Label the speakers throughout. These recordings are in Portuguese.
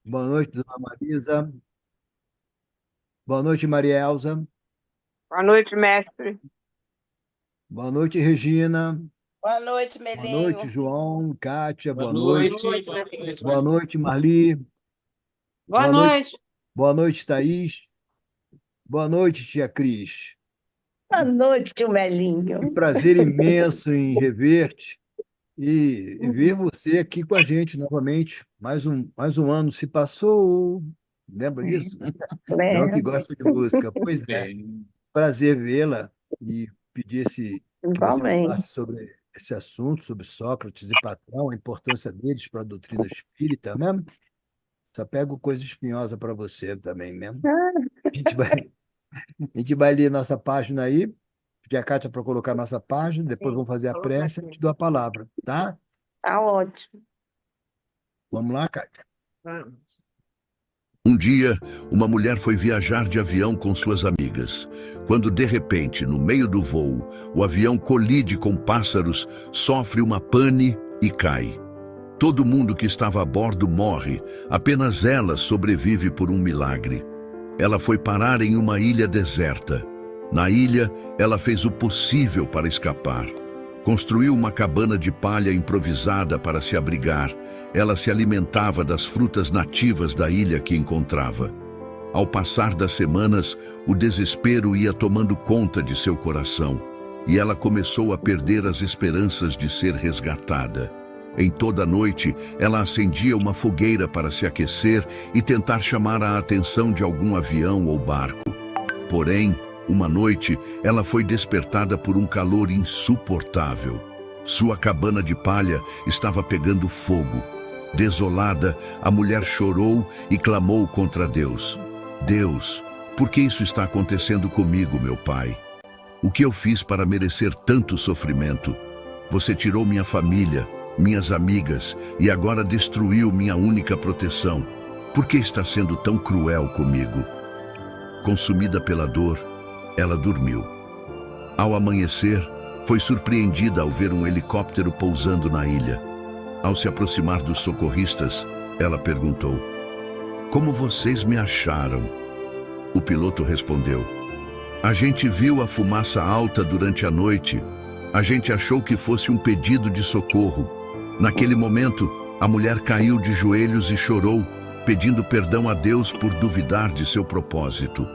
Speaker 1: Boa noite, dona Marisa. Boa noite, Maria Elza.
Speaker 2: Boa noite, mestre.
Speaker 1: Boa noite, Regina.
Speaker 3: Boa noite,
Speaker 1: Boa noite,
Speaker 3: Melinho.
Speaker 1: João, Kátia.
Speaker 4: Boa
Speaker 1: Boa noite.
Speaker 4: noite.
Speaker 1: Boa noite, Marli.
Speaker 2: Boa
Speaker 1: Boa noite,
Speaker 2: noite.
Speaker 1: boa noite, Thaís. Boa noite, tia Cris.
Speaker 3: Boa noite, tio
Speaker 1: Que
Speaker 3: Melinho.
Speaker 1: prazer imenso em rever-te e ver você aqui com a gente novamente. Mais um ano se passou. Lembra disso? João que
Speaker 3: Lembro,
Speaker 1: gosta de música. Pois é,
Speaker 4: Bem,
Speaker 1: prazer vê-la e pedir que você falasse
Speaker 3: igualmente.
Speaker 1: sobre esse assunto, sobre Sócrates e Platão, a importância deles para a doutrina espírita mesmo. Só pego coisa espinhosa para você também mesmo.
Speaker 3: Ah,
Speaker 1: A gente vai, a gente vai ler nossa página aí, pedir a Kátia para colocar nossa página, depois vamos fazer a prece e te dou a palavra, tá?
Speaker 3: tá ótimo.
Speaker 1: Vamos lá, Kátia.
Speaker 5: Um dia, uma mulher foi viajar de avião com suas amigas. Quando, de repente, no meio do voo, o avião colide com pássaros, sofre uma pane e cai. Todo mundo que estava a bordo morre, apenas ela sobrevive por um milagre. Ela foi parar em uma ilha deserta. Na ilha, ela fez o possível para escapar. Construiu uma cabana de palha improvisada para se abrigar. Ela se alimentava das frutas nativas da ilha que encontrava. Ao passar das semanas, o desespero ia tomando conta de seu coração, e ela começou a perder as esperanças de ser resgatada. Em toda a noite, ela acendia uma fogueira para se aquecer e tentar chamar a atenção de algum avião ou barco. Porém, uma noite, ela foi despertada por um calor insuportável. Sua cabana de palha estava pegando fogo. Desolada, a mulher chorou e clamou contra Deus. Deus, por que isso está acontecendo comigo, meu pai? O que eu fiz para merecer tanto sofrimento? Você tirou minha família, minhas amigas e agora destruiu minha única proteção. Por que está sendo tão cruel comigo? Consumida pela dor, ela dormiu. Ao amanhecer, foi surpreendida ao ver um helicóptero pousando na ilha. Ao se aproximar dos socorristas, ela perguntou: "Como vocês me acharam?" O piloto respondeu: "A gente viu a fumaça alta durante a noite. A gente achou que fosse um pedido de socorro. Naquele momento, a mulher caiu de joelhos e chorou, pedindo perdão a Deus por duvidar de seu propósito.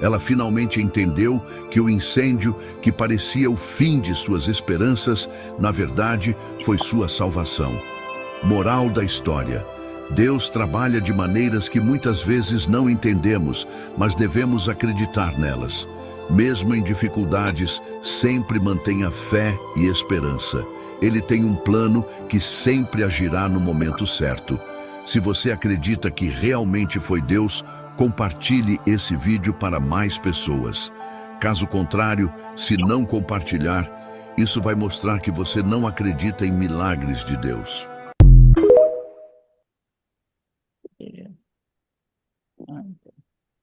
Speaker 5: Ela finalmente entendeu que o incêndio, que parecia o fim de suas esperanças, na verdade, foi sua salvação." Moral da história: Deus trabalha de maneiras que muitas vezes não entendemos, mas devemos acreditar nelas. Mesmo em dificuldades, sempre mantenha fé e esperança. Ele tem um plano que sempre agirá no momento certo. Se você acredita que realmente foi Deus, compartilhe esse vídeo para mais pessoas. Caso contrário, se não compartilhar, isso vai mostrar que você não acredita em milagres de Deus.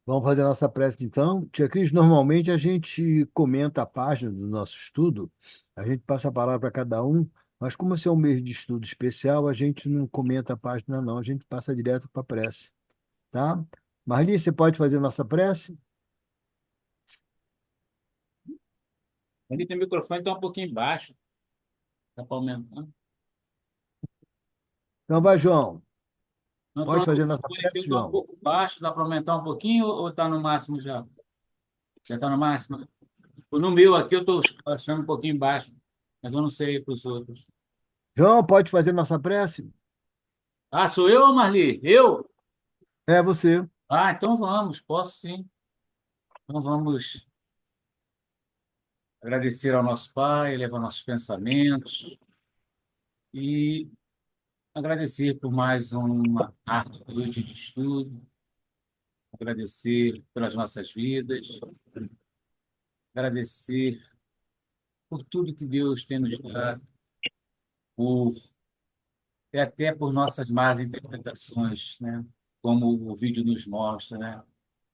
Speaker 1: Vamos fazer a nossa prece então. Tia Cris, normalmente a gente comenta a página do nosso estudo, a gente passa a palavra para cada um, mas como esse é um mês de estudo especial, a gente não comenta a página não, a gente passa direto para a prece, tá? Marli, você pode fazer a nossa prece?
Speaker 4: ali tem o microfone está um pouquinho baixo. Está para aumentar.
Speaker 1: Então vai, João.
Speaker 4: Não,
Speaker 1: Pode
Speaker 4: falando que
Speaker 1: fazer a
Speaker 4: o
Speaker 1: nossa
Speaker 4: microfone aqui
Speaker 1: prece,
Speaker 4: está um
Speaker 1: João?
Speaker 4: pouco baixo. Dá para aumentar um pouquinho ou está no máximo já? Já está no máximo? No meu aqui eu estou achando um pouquinho baixo, mas eu não sei para os outros.
Speaker 1: João, pode fazer a nossa prece?
Speaker 4: Ah, sou eu, Marli? Eu?
Speaker 1: É você.
Speaker 4: Ah, então vamos, posso sim. Então vamos agradecer ao nosso Pai, elevar nossos pensamentos e agradecer por mais uma tarde, noite de estudo, agradecer pelas nossas vidas, agradecer por tudo que Deus tem nos dado, por, e até por nossas más interpretações, né? Como o vídeo nos mostra, né?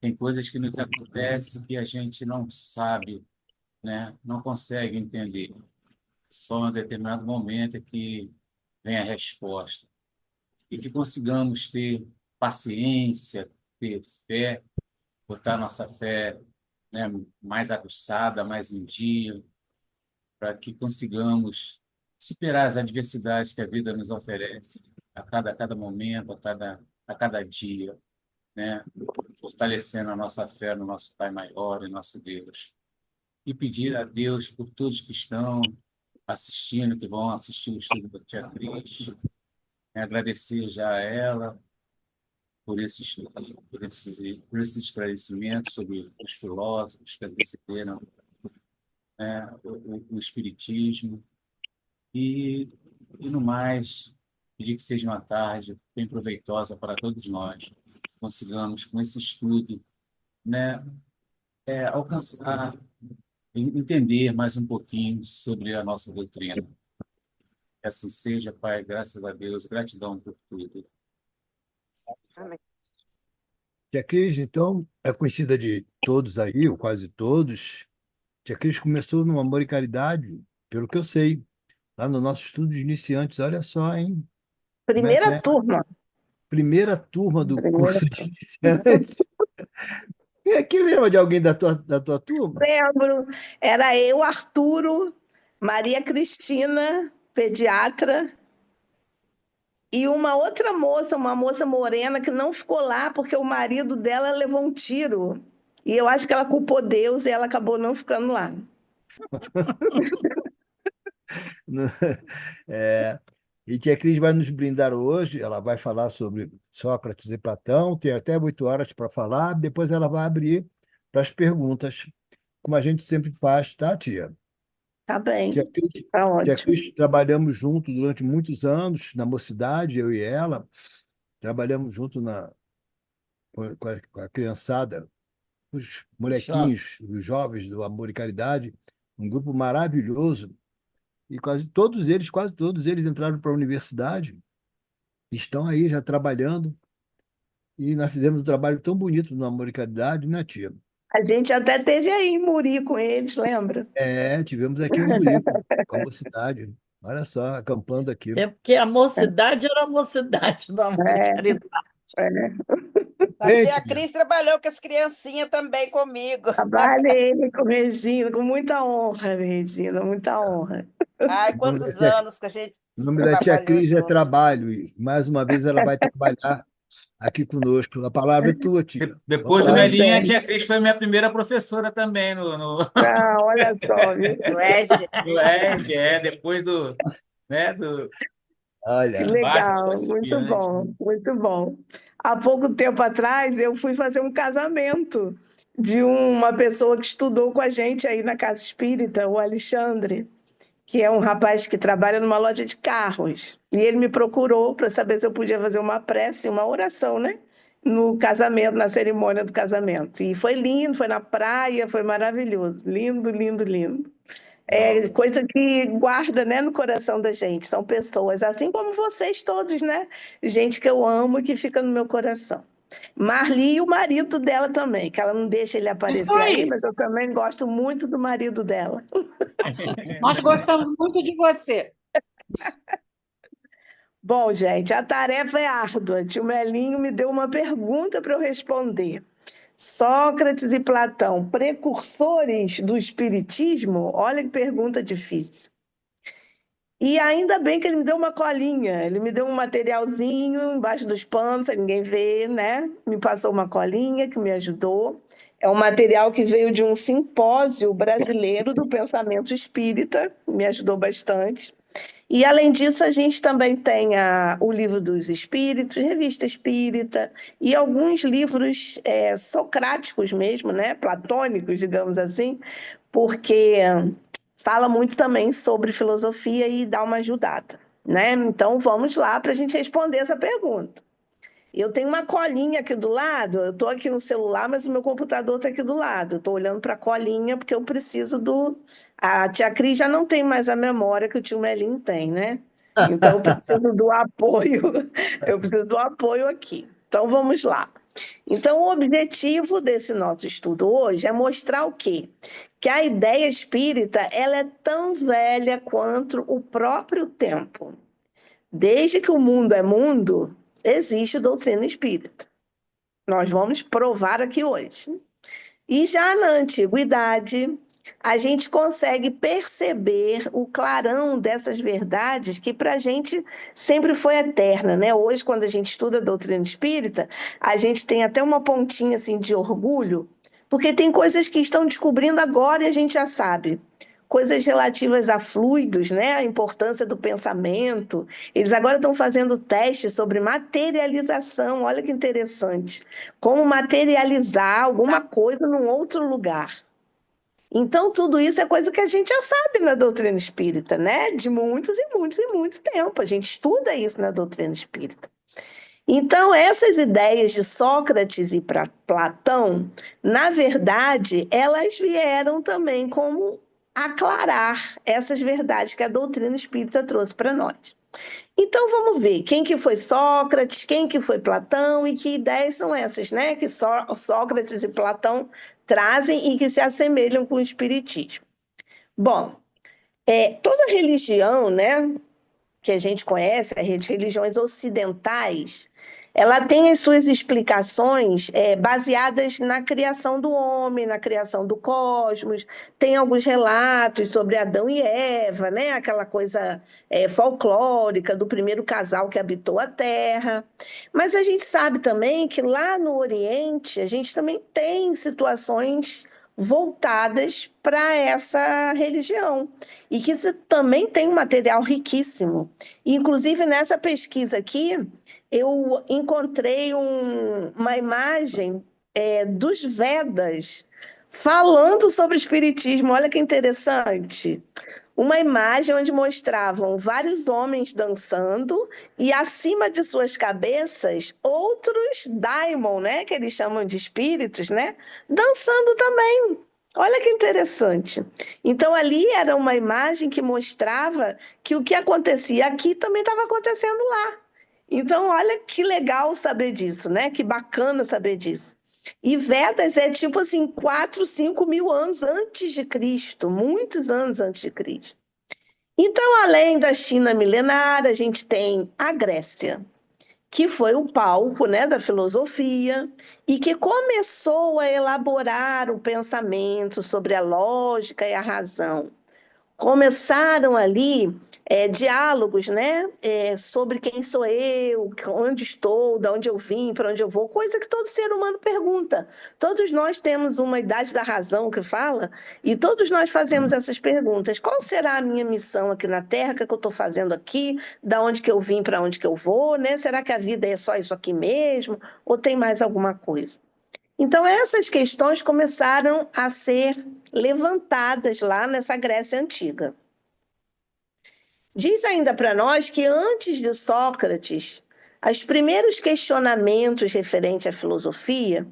Speaker 4: Tem coisas que nos acontecem que a gente não sabe, né? Não consegue entender. Só em determinado momento é que vem a resposta. E que consigamos ter paciência, ter fé, botar nossa fé, né, mais aguçada, mais em dia, para que consigamos superar as adversidades que a vida nos oferece a cada momento, a cada dia, né? Fortalecendo a nossa fé no nosso Pai maior e nosso Deus. E pedir a Deus por todos que estão assistindo, que vão assistir o estudo da Tia Cris, né? Agradecer já a ela por esse estudo, por esse esclarecimento sobre os filósofos que antecederam, né, o Espiritismo. E, no mais, pedir que seja uma tarde bem proveitosa para todos nós. Consigamos, com esse estudo, né, alcançar, entender mais um pouquinho sobre a nossa doutrina. Que assim seja, Pai, graças a Deus, gratidão por tudo.
Speaker 2: Amém.
Speaker 1: Tia Cris, então, é conhecida de todos aí, ou quase todos. Tia Cris começou no Amor e Caridade, pelo que eu sei, lá no nosso estudo de iniciantes. Olha só, hein? Como é que
Speaker 3: Primeira
Speaker 1: é?
Speaker 3: turma.
Speaker 1: Primeira turma do
Speaker 3: Primeira
Speaker 1: curso de
Speaker 3: turma.
Speaker 1: iniciantes. Quem aqui lembra de alguém da tua turma?
Speaker 3: Lembro. Era eu, Arturo, Maria Cristina, pediatra, e uma outra moça, uma moça morena, que não ficou lá porque o marido dela levou um tiro. E eu acho que ela culpou Deus e ela acabou não ficando lá.
Speaker 1: É, e Tia Cris vai nos brindar hoje. Ela vai falar sobre Sócrates e Platão. Tem até 8 horas para falar. Depois ela vai abrir para as perguntas, como a gente sempre faz, tá, tia?
Speaker 3: Tá
Speaker 1: Tia
Speaker 3: bem,
Speaker 1: Cris,
Speaker 3: tá
Speaker 1: Tia
Speaker 3: ótimo.
Speaker 1: Cris, trabalhamos junto durante muitos anos na mocidade, eu e ela. Trabalhamos junto com a criançada, os molequinhos, os jovens do Amor e Caridade, um grupo maravilhoso. E quase todos eles entraram para a universidade, estão aí já trabalhando, e nós fizemos um trabalho tão bonito no Amor e Caridade, né, tia?
Speaker 3: A gente até teve aí em Muri com eles, lembra?
Speaker 1: Tivemos aqui em Murico, com a mocidade. Olha só, acampando aqui.
Speaker 6: É porque a mocidade era a mocidade do amor e
Speaker 3: É,
Speaker 6: caridade.
Speaker 3: é.
Speaker 7: A
Speaker 1: Bem,
Speaker 7: tia
Speaker 1: tia,
Speaker 7: Cris trabalhou com as criancinhas também comigo.
Speaker 3: Trabalhei com Regina, com muita honra, Regina, muita honra.
Speaker 7: Ai,
Speaker 1: o nome da
Speaker 7: quantos
Speaker 1: tia,
Speaker 7: anos que a gente
Speaker 1: o nome da tia
Speaker 7: trabalhou
Speaker 1: Cris é
Speaker 7: junto.
Speaker 1: trabalho, e mais uma vez ela vai trabalhar aqui conosco. A palavra é tua, tia.
Speaker 4: Depois
Speaker 1: Vamos
Speaker 4: do
Speaker 1: lá.
Speaker 3: Tá
Speaker 4: Melinha, a
Speaker 3: certo.
Speaker 4: Tia Cris foi minha primeira professora também
Speaker 3: Ah, olha só, viu?
Speaker 6: No EJA.
Speaker 4: no EJA, depois né,
Speaker 3: Que
Speaker 1: Olha,
Speaker 4: básico
Speaker 3: legal, muito
Speaker 4: principiante.
Speaker 3: bom, muito bom. Há pouco tempo atrás, eu fui fazer um casamento de uma pessoa que estudou com a gente aí na Casa Espírita, o Alexandre, que é um rapaz que trabalha numa loja de carros. E ele me procurou para saber se eu podia fazer uma prece, uma oração, né? No casamento, na cerimônia do casamento. E foi lindo, foi na praia, foi maravilhoso. Lindo, lindo, lindo. É coisa que guarda, né, no coração da gente. São pessoas, assim como vocês todos, né? Gente que eu amo e que fica no meu coração. Marli e o marido dela também, que ela não deixa ele aparecer aí, mas eu também gosto muito do marido dela.
Speaker 8: Nós gostamos muito de você.
Speaker 3: Bom, gente, a tarefa é árdua. Tio Melinho me deu uma pergunta para eu responder. Sócrates e Platão, precursores do espiritismo? Olha que pergunta difícil. E ainda bem que ele me deu uma colinha, ele me deu um materialzinho embaixo dos panos, sem ninguém ver, né? Me passou uma colinha que me ajudou. É um material que veio de um simpósio brasileiro do pensamento espírita, me ajudou bastante. E, além disso, a gente também tem o Livro dos Espíritos, Revista Espírita, e alguns livros socráticos mesmo, né? Platônicos, digamos assim, porque fala muito também sobre filosofia e dá uma ajudada, né? Então, vamos lá para a gente responder essa pergunta. Eu tenho uma colinha aqui do lado, eu estou aqui no celular, mas o meu computador está aqui do lado. Eu estou olhando para a colinha porque eu preciso do... A tia Cris já não tem mais a memória que o tio Melim tem, né? Então, eu preciso do apoio, eu preciso do apoio aqui. Então, vamos lá. Então, o objetivo desse nosso estudo hoje é mostrar o quê? Que a ideia espírita ela é tão velha quanto o próprio tempo. Desde que o mundo é mundo, existe doutrina espírita. Nós vamos provar aqui hoje. E já na antiguidade, a gente consegue perceber o clarão dessas verdades que para a gente sempre foi eterna, né? Hoje, quando a gente estuda a doutrina espírita, a gente tem até uma pontinha assim de orgulho, porque tem coisas que estão descobrindo agora e a gente já sabe. Coisas relativas a fluidos, né? A importância do pensamento. Eles agora estão fazendo testes sobre materialização. Olha que interessante. Como materializar alguma coisa num outro lugar. Então, tudo isso é coisa que a gente já sabe na doutrina espírita, né? De muitos e muitos e muito tempo. A gente estuda isso na doutrina espírita. Então, essas ideias de Sócrates e Platão, na verdade, elas vieram também como aclarar essas verdades que a doutrina espírita trouxe para nós. Então, vamos ver quem que foi Sócrates, quem que foi Platão e que ideias são essas, né? Que Sócrates e Platão trazem e que se assemelham com o espiritismo. Bom, toda religião, né, que a gente conhece, as religiões ocidentais, ela tem as suas explicações baseadas na criação do homem, na criação do cosmos. Tem alguns relatos sobre Adão e Eva, né? Aquela coisa folclórica do primeiro casal que habitou a Terra. Mas a gente sabe também que lá no Oriente, a gente também tem situações voltadas para essa religião e que isso também tem um material riquíssimo. Inclusive, nessa pesquisa aqui, eu encontrei uma imagem dos Vedas falando sobre espiritismo. Olha que interessante. Uma imagem onde mostravam vários homens dançando e acima de suas cabeças outros daimon, né, que eles chamam de espíritos, né, dançando também. Olha que interessante. Então ali era uma imagem que mostrava que o que acontecia aqui também estava acontecendo lá. Então olha que legal saber disso, né? Que bacana saber disso. E Vedas é tipo assim, 4, 5 mil anos antes de Cristo, muitos anos antes de Cristo. Então, além da China milenar, a gente tem a Grécia, que foi o palco, né, da filosofia e que começou a elaborar o pensamento sobre a lógica e a razão. Começaram ali diálogos, né, sobre quem sou eu, onde estou, de onde eu vim, para onde eu vou, coisa que todo ser humano pergunta. Todos nós temos uma idade da razão que fala, e todos nós fazemos essas perguntas. Qual será a minha missão aqui na Terra? O que eu estou fazendo aqui? Da onde que eu vim, para onde que eu vou? Né? Será que a vida é só isso aqui mesmo? Ou tem mais alguma coisa? Então, essas questões começaram a ser levantadas lá nessa Grécia Antiga. Diz ainda para nós que antes de Sócrates, os primeiros questionamentos referentes à filosofia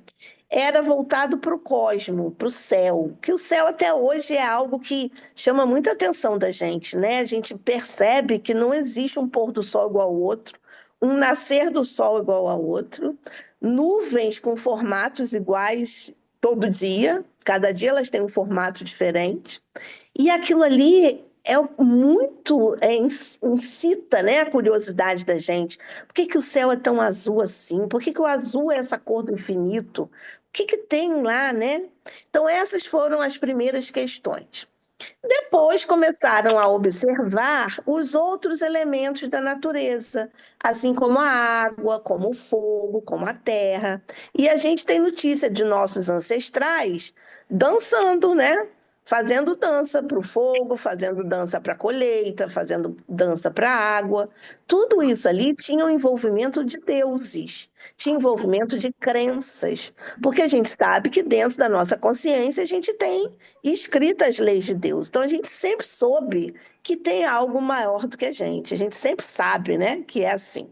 Speaker 3: era voltado para o cosmo, para o céu, que o céu até hoje é algo que chama muita atenção da gente, né? A gente percebe que não existe um pôr do sol igual ao outro, um nascer do sol igual ao outro, nuvens com formatos iguais todo dia, cada dia elas têm um formato diferente, e aquilo ali incita, né, a curiosidade da gente. Por que o céu é tão azul assim? Por que o azul é essa cor do infinito? O que tem lá, né? Então essas foram as primeiras questões. Depois começaram a observar os outros elementos da natureza, assim como a água, como o fogo, como a terra. E a gente tem notícia de nossos ancestrais dançando, né? Fazendo dança para o fogo, fazendo dança para a colheita, fazendo dança para a água. Tudo isso ali tinha um envolvimento de deuses, tinha envolvimento de crenças, porque a gente sabe que dentro da nossa consciência a gente tem escritas as leis de Deus. Então a gente sempre soube que tem algo maior do que a gente sempre sabe, né, que é assim.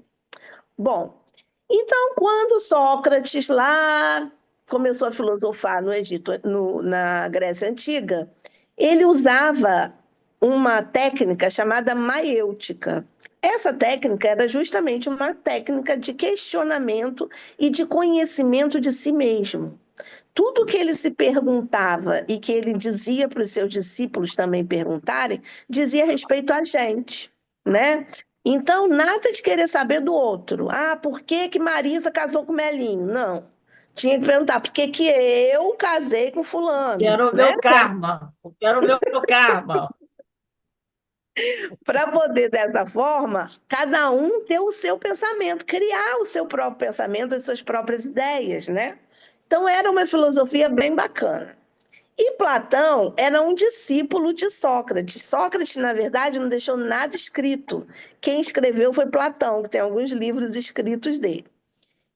Speaker 3: Bom, então quando Sócrates lá começou a filosofar no Egito, na Grécia Antiga, ele usava uma técnica chamada maêutica. Essa técnica era justamente uma técnica de questionamento e de conhecimento de si mesmo. Tudo que ele se perguntava e que ele dizia para os seus discípulos também perguntarem, dizia respeito a gente, né? Então, nada de querer saber do outro. Ah, por que que Marisa casou com Melinho? Não. Tinha que perguntar por que que eu casei com fulano,
Speaker 6: Quero ver
Speaker 3: né?
Speaker 6: o karma. Eu quero ver o karma.
Speaker 3: Para poder, dessa forma, cada um ter o seu pensamento, criar o seu próprio pensamento, as suas próprias ideias, né? Então, era uma filosofia bem bacana. E Platão era um discípulo de Sócrates. Sócrates, na verdade, não deixou nada escrito. Quem escreveu foi Platão, que tem alguns livros escritos dele.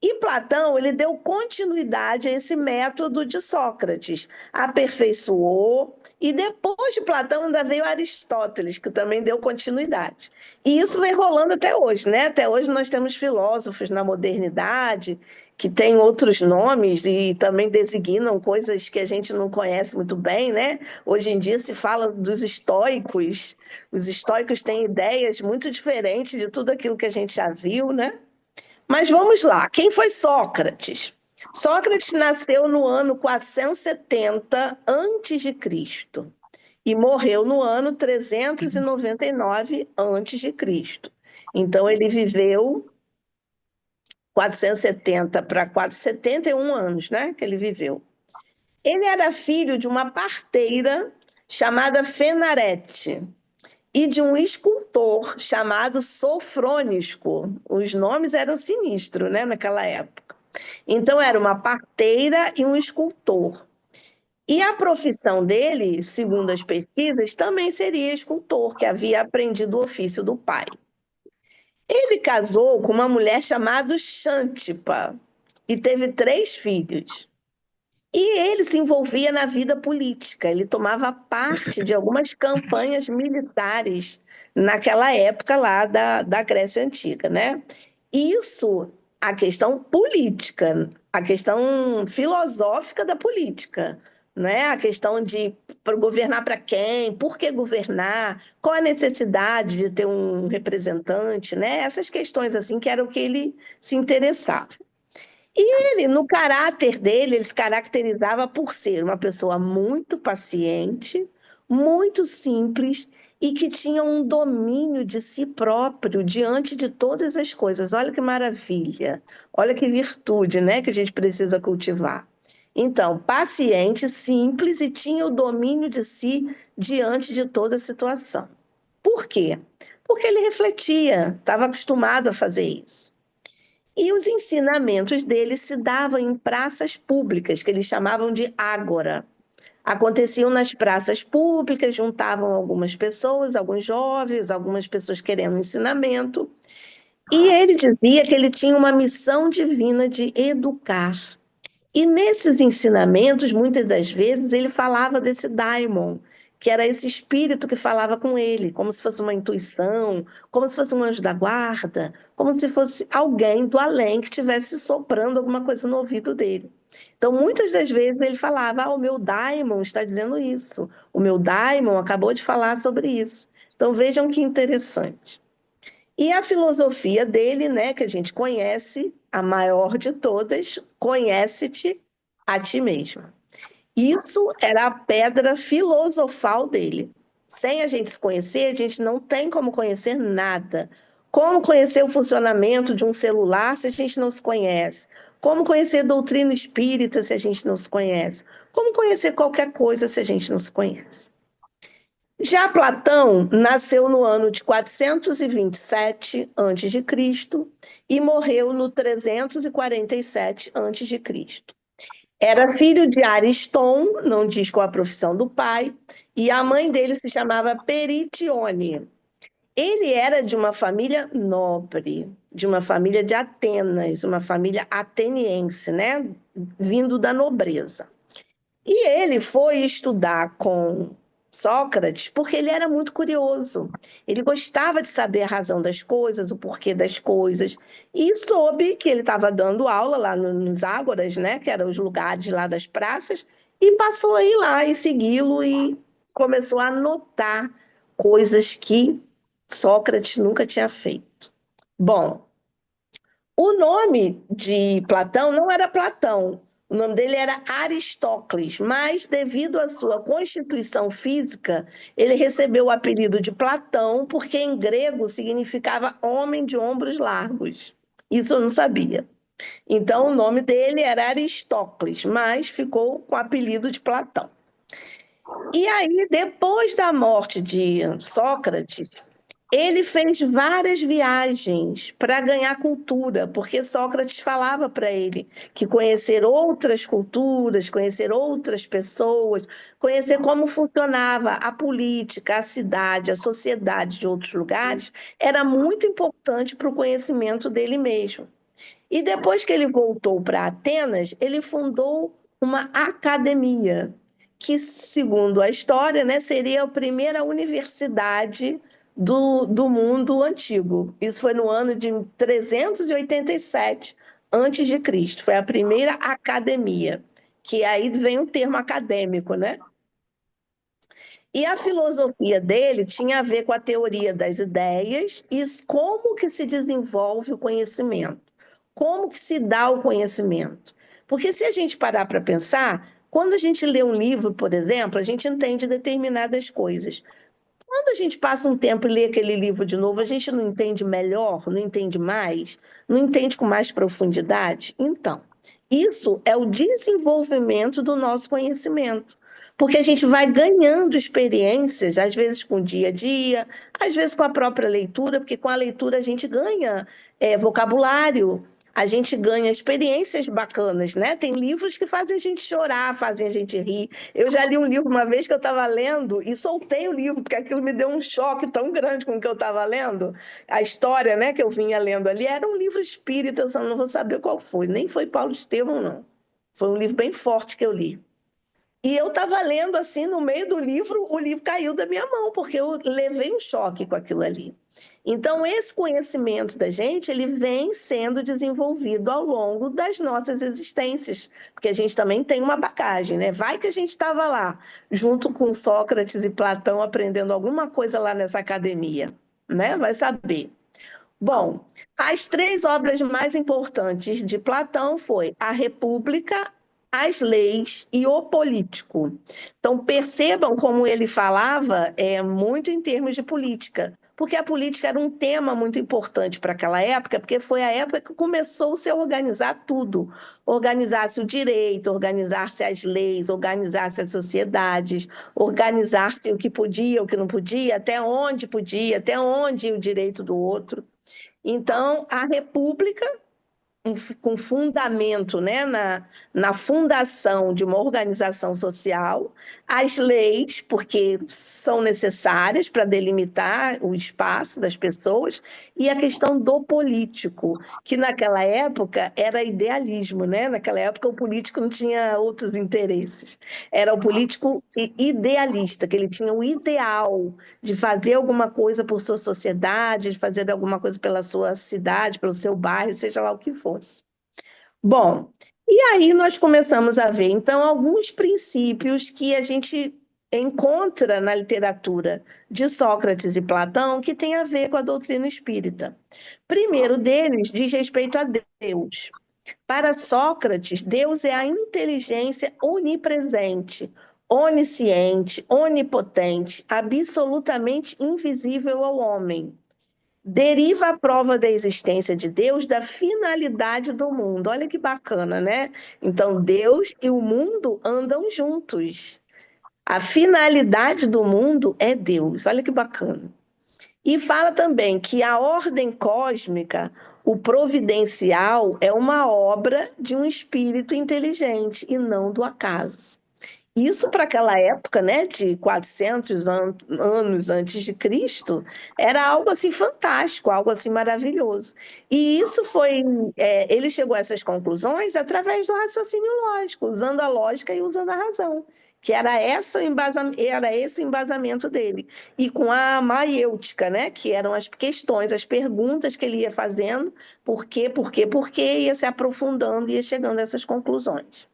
Speaker 3: E Platão, ele deu continuidade a esse método de Sócrates, aperfeiçoou, e depois de Platão ainda veio Aristóteles, que também deu continuidade. E isso vem rolando até hoje, né? Até hoje nós temos filósofos na modernidade que têm outros nomes e também designam coisas que a gente não conhece muito bem, né? Hoje em dia se fala dos estoicos. Os estoicos têm ideias muito diferentes de tudo aquilo que a gente já viu, né? Mas vamos lá, quem foi Sócrates? Sócrates nasceu no ano 470 antes de Cristo e morreu no ano 399 antes de Cristo. Então ele viveu 470 para 471 anos, né, que ele viveu. Ele era filho de uma parteira chamada Fenarete e de um escultor chamado Sofrônisco. Os nomes eram sinistros, né, naquela época. Então, era uma parteira e um escultor. E a profissão dele, segundo as pesquisas, também seria escultor, que havia aprendido o ofício do pai. Ele casou com uma mulher chamada Xantipa e teve 3 filhos. E ele se envolvia na vida política, ele tomava parte de algumas campanhas militares naquela época lá da Grécia Antiga, né? Isso, a questão política, a questão filosófica da política, né? A questão de governar para quem, por que governar, qual a necessidade de ter um representante, né? Essas questões assim que era o que ele se interessava. E ele, no caráter dele, ele se caracterizava por ser uma pessoa muito paciente, muito simples e que tinha um domínio de si próprio diante de todas as coisas. Olha que maravilha, olha que virtude, né, que a gente precisa cultivar. Então, paciente, simples e tinha o domínio de si diante de toda a situação. Por quê? Porque ele refletia, estava acostumado a fazer isso. E os ensinamentos dele se davam em praças públicas, que eles chamavam de ágora. Aconteciam nas praças públicas, juntavam algumas pessoas, alguns jovens, algumas pessoas querendo ensinamento. E ele dizia que ele tinha uma missão divina de educar. E nesses ensinamentos, muitas das vezes, ele falava desse daimon, que era esse espírito que falava com ele, como se fosse uma intuição, como se fosse um anjo da guarda, como se fosse alguém do além que estivesse soprando alguma coisa no ouvido dele. Então, muitas das vezes ele falava, o meu daimon está dizendo isso, o meu daimon acabou de falar sobre isso. Então, vejam que interessante. E a filosofia dele, né, que a gente conhece, a maior de todas, conhece-te a ti mesmo. Isso era a pedra filosofal dele. Sem a gente se conhecer, a gente não tem como conhecer nada. Como conhecer o funcionamento de um celular se a gente não se conhece? Como conhecer doutrina espírita se a gente não se conhece? Como conhecer qualquer coisa se a gente não se conhece? Já Platão nasceu no ano de 427 a.C. e morreu no 347 a.C. Era filho de Ariston, não diz qual a profissão do pai, e a mãe dele se chamava Peritione. Ele era de uma família nobre, de uma família de Atenas, uma família ateniense, né? Vindo da nobreza. E ele foi estudar com Sócrates porque ele era muito curioso. Ele gostava de saber a razão das coisas, o porquê das coisas. E soube que ele estava dando aula lá nos ágoras, né, que eram os lugares lá das praças, e passou a ir lá e segui-lo e começou a anotar coisas que Sócrates nunca tinha feito. Bom, o nome de Platão não era Platão. O nome dele era Aristócles, mas devido à sua constituição física, ele recebeu o apelido de Platão, porque em grego significava homem de ombros largos. Isso eu não sabia. Então, o nome dele era Aristócles, mas ficou com o apelido de Platão. E aí, depois da morte de Sócrates, ele fez várias viagens para ganhar cultura, porque Sócrates falava para ele que conhecer outras culturas, conhecer outras pessoas, conhecer como funcionava a política, a cidade, a sociedade de outros lugares, era muito importante para o conhecimento dele mesmo. E depois que ele voltou para Atenas, ele fundou uma academia, que, segundo a história, né, seria a primeira universidade do mundo antigo. Isso foi no ano de 387 a.C. Foi a primeira academia, que aí vem um termo acadêmico, né? E a filosofia dele tinha a ver com a teoria das ideias e como que se desenvolve o conhecimento, como que se dá o conhecimento. Porque se a gente parar para pensar, quando a gente lê um livro, por exemplo, a gente entende determinadas coisas. Quando a gente passa um tempo e lê aquele livro de novo, a gente não entende melhor, não entende mais, não entende com mais profundidade? Então, isso é o desenvolvimento do nosso conhecimento. Porque a gente vai ganhando experiências, às vezes com o dia a dia, às vezes com a própria leitura, porque com a leitura a gente ganha vocabulário, a gente ganha experiências bacanas, né? Tem livros que fazem a gente chorar, fazem a gente rir. Eu já li um livro uma vez que eu estava lendo e soltei o livro, porque aquilo me deu um choque tão grande com o que eu estava lendo. A história, né, que eu vinha lendo ali era um livro espírita, eu só não vou saber qual foi. Nem foi Paulo Estevão, não. Foi um livro bem forte que eu li. E eu estava lendo assim, no meio do livro, o livro caiu da minha mão, porque eu levei um choque com aquilo ali. Então, esse conhecimento da gente, ele vem sendo desenvolvido ao longo das nossas existências, porque a gente também tem uma bagagem, né? Vai que a gente estava lá, junto com Sócrates e Platão, aprendendo alguma coisa lá nessa academia, né? Vai saber. Bom, as 3 obras mais importantes de Platão foi a República, as Leis e o Político. Então, percebam como ele falava muito em termos de política, porque a política era um tema muito importante para aquela época, porque foi a época que começou-se a organizar tudo. Organizar-se o direito, organizar-se as leis, organizar-se as sociedades, organizar-se o que podia, o que não podia, até onde o direito do outro. Então, a República, com fundamento, né, na fundação de uma organização social, as leis, porque são necessárias para delimitar o espaço das pessoas, e a questão do político, que naquela época era idealismo, né? Naquela época o político não tinha outros interesses, era o político idealista, que ele tinha o ideal de fazer alguma coisa por sua sociedade, de fazer alguma coisa pela sua cidade, pelo seu bairro, seja lá o que fosse. Bom, e aí nós começamos a ver, então, alguns princípios que a gente encontra na literatura de Sócrates e Platão que tem a ver com a doutrina espírita. Primeiro deles diz respeito a Deus. Para Sócrates, Deus é a inteligência onipresente, onisciente, onipotente, absolutamente invisível ao homem. Deriva a prova da existência de Deus da finalidade do mundo. Olha que bacana, né? Então, Deus e o mundo andam juntos. A finalidade do mundo é Deus. Olha que bacana. E fala também que a ordem cósmica, o providencial, é uma obra de um espírito inteligente e não do acaso. Isso para aquela época, né, de 400 anos antes de Cristo, era algo assim fantástico, algo assim maravilhoso. E isso foi, ele chegou a essas conclusões através do raciocínio lógico, usando a lógica e usando a razão, que era esse o embasamento dele. E com a maiêutica, né, que eram as questões, as perguntas que ele ia fazendo, por quê, ia se aprofundando e ia chegando a essas conclusões.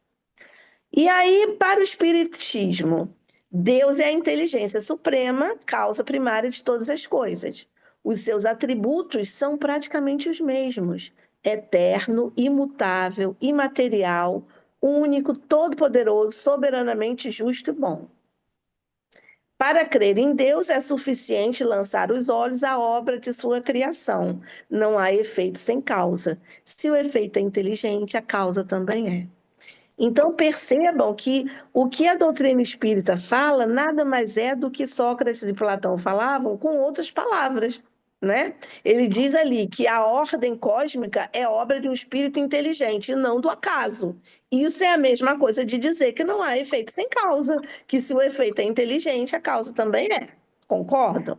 Speaker 3: E aí, para o Espiritismo, Deus é a inteligência suprema, causa primária de todas as coisas. Os seus atributos são praticamente os mesmos: eterno, imutável, imaterial, único, todo-poderoso, soberanamente justo e bom. Para crer em Deus é suficiente lançar os olhos à obra de sua criação. Não há efeito sem causa. Se o efeito é inteligente, a causa também é. Então percebam que o que a doutrina espírita fala nada mais é do que Sócrates e Platão falavam com outras palavras, né? Ele diz ali que a ordem cósmica é obra de um espírito inteligente e não do acaso. Isso é a mesma coisa de dizer que não há efeito sem causa, que se o efeito é inteligente, a causa também é. Concordam?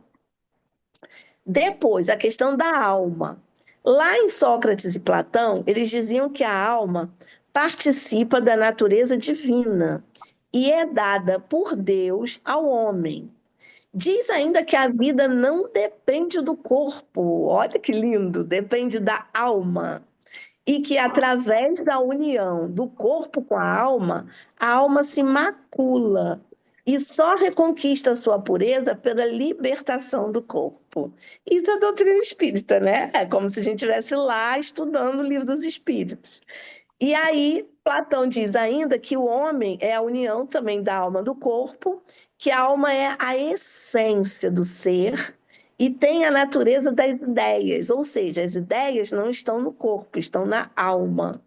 Speaker 3: Depois, a questão da alma. Lá em Sócrates e Platão, eles diziam que a alma participa da natureza divina e é dada por Deus ao homem. Diz ainda que a vida não depende do corpo, olha que lindo, depende da alma. E que através da união do corpo com a alma se macula e só reconquista sua pureza pela libertação do corpo. Isso é a doutrina espírita, né? É como se a gente estivesse lá estudando o livro dos espíritos. E aí, Platão diz ainda que o homem é a união também da alma do corpo, que a alma é a essência do ser e tem a natureza das ideias, ou seja, as ideias não estão no corpo, estão na alma.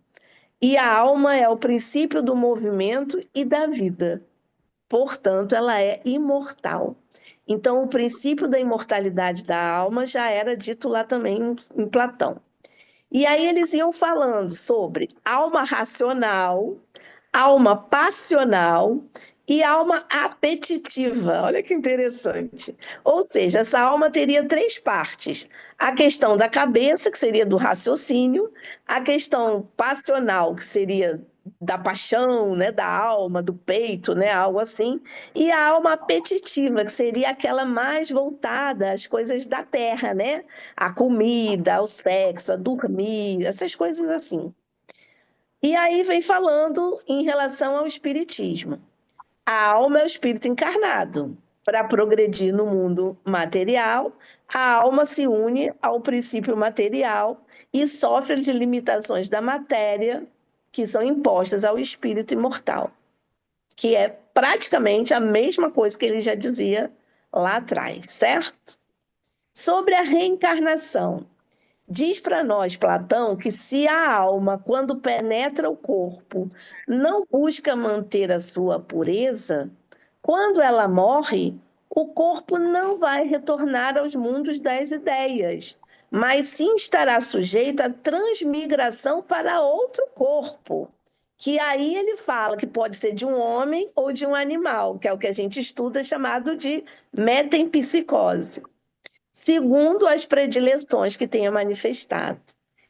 Speaker 3: E a alma é o princípio do movimento e da vida. Portanto, ela é imortal. Então, o princípio da imortalidade da alma já era dito lá também em Platão. E aí eles iam falando sobre alma racional, alma passional e alma apetitiva. Olha que interessante. Ou seja, essa alma teria 3 partes. A questão da cabeça, que seria do raciocínio, a questão passional, que seria da paixão, né, da alma, do peito, né, algo assim, e a alma apetitiva, que seria aquela mais voltada às coisas da terra, né, a comida, ao sexo, a dormir, essas coisas assim. E aí vem falando em relação ao espiritismo. A alma é o espírito encarnado. Para progredir no mundo material, a alma se une ao princípio material e sofre de limitações da matéria que são impostas ao espírito imortal, que é praticamente a mesma coisa que ele já dizia lá atrás, certo? Sobre a reencarnação, diz para nós Platão que se a alma, quando penetra o corpo, não busca manter a sua pureza, quando ela morre, o corpo não vai retornar aos mundos das ideias, mas sim estará sujeito à transmigração para outro corpo, que aí ele fala que pode ser de um homem ou de um animal, que é o que a gente estuda chamado de metempsicose, segundo as predileções que tenha manifestado.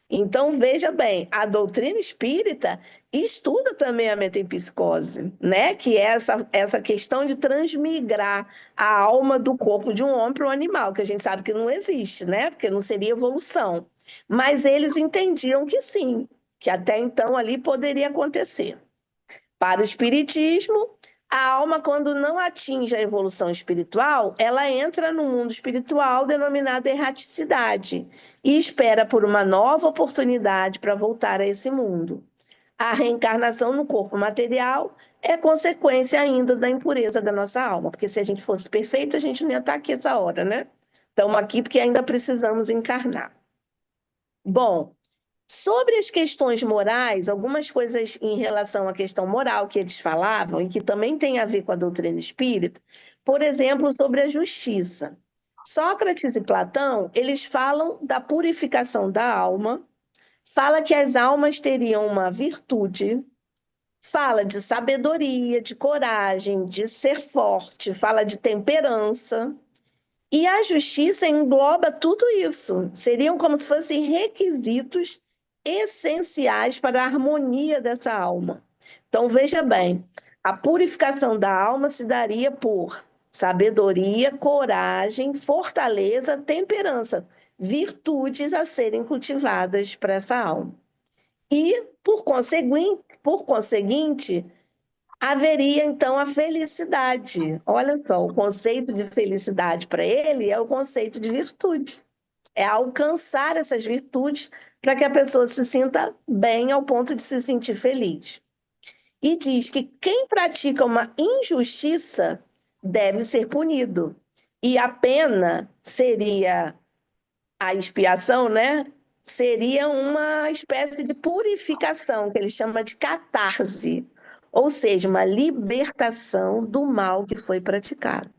Speaker 3: Então, veja bem, a doutrina espírita estuda também a metempsicose, né? Que é essa questão de transmigrar a alma do corpo de um homem para um animal, que a gente sabe que não existe, né? Porque não seria evolução. Mas eles entendiam que sim, que até então ali poderia acontecer. Para o espiritismo, a alma, quando não atinge a evolução espiritual, ela entra no mundo espiritual denominado erraticidade e espera por uma nova oportunidade para voltar a esse mundo. A reencarnação no corpo material é consequência ainda da impureza da nossa alma, porque se a gente fosse perfeito, a gente não ia estar aqui essa hora, né? Estamos aqui porque ainda precisamos encarnar. Bom, sobre as questões morais, algumas coisas em relação à questão moral que eles falavam e que também tem a ver com a doutrina espírita, por exemplo, sobre a justiça. Sócrates e Platão, eles falam da purificação da alma, fala que as almas teriam uma virtude, fala de sabedoria, de coragem, de ser forte, fala de temperança. E a justiça engloba tudo isso. Seriam como se fossem requisitos essenciais para a harmonia dessa alma. Então, veja bem, a purificação da alma se daria por sabedoria, coragem, fortaleza, temperança, virtudes a serem cultivadas para essa alma. E, por conseguinte, haveria então a felicidade. Olha só, o conceito de felicidade para ele é o conceito de virtude. É alcançar essas virtudes para que a pessoa se sinta bem ao ponto de se sentir feliz. e diz que quem pratica uma injustiça deve ser punido. E a pena seria a expiação, né? Seria uma espécie de purificação, que ele chama de catarse, ou seja, uma libertação do mal que foi praticado.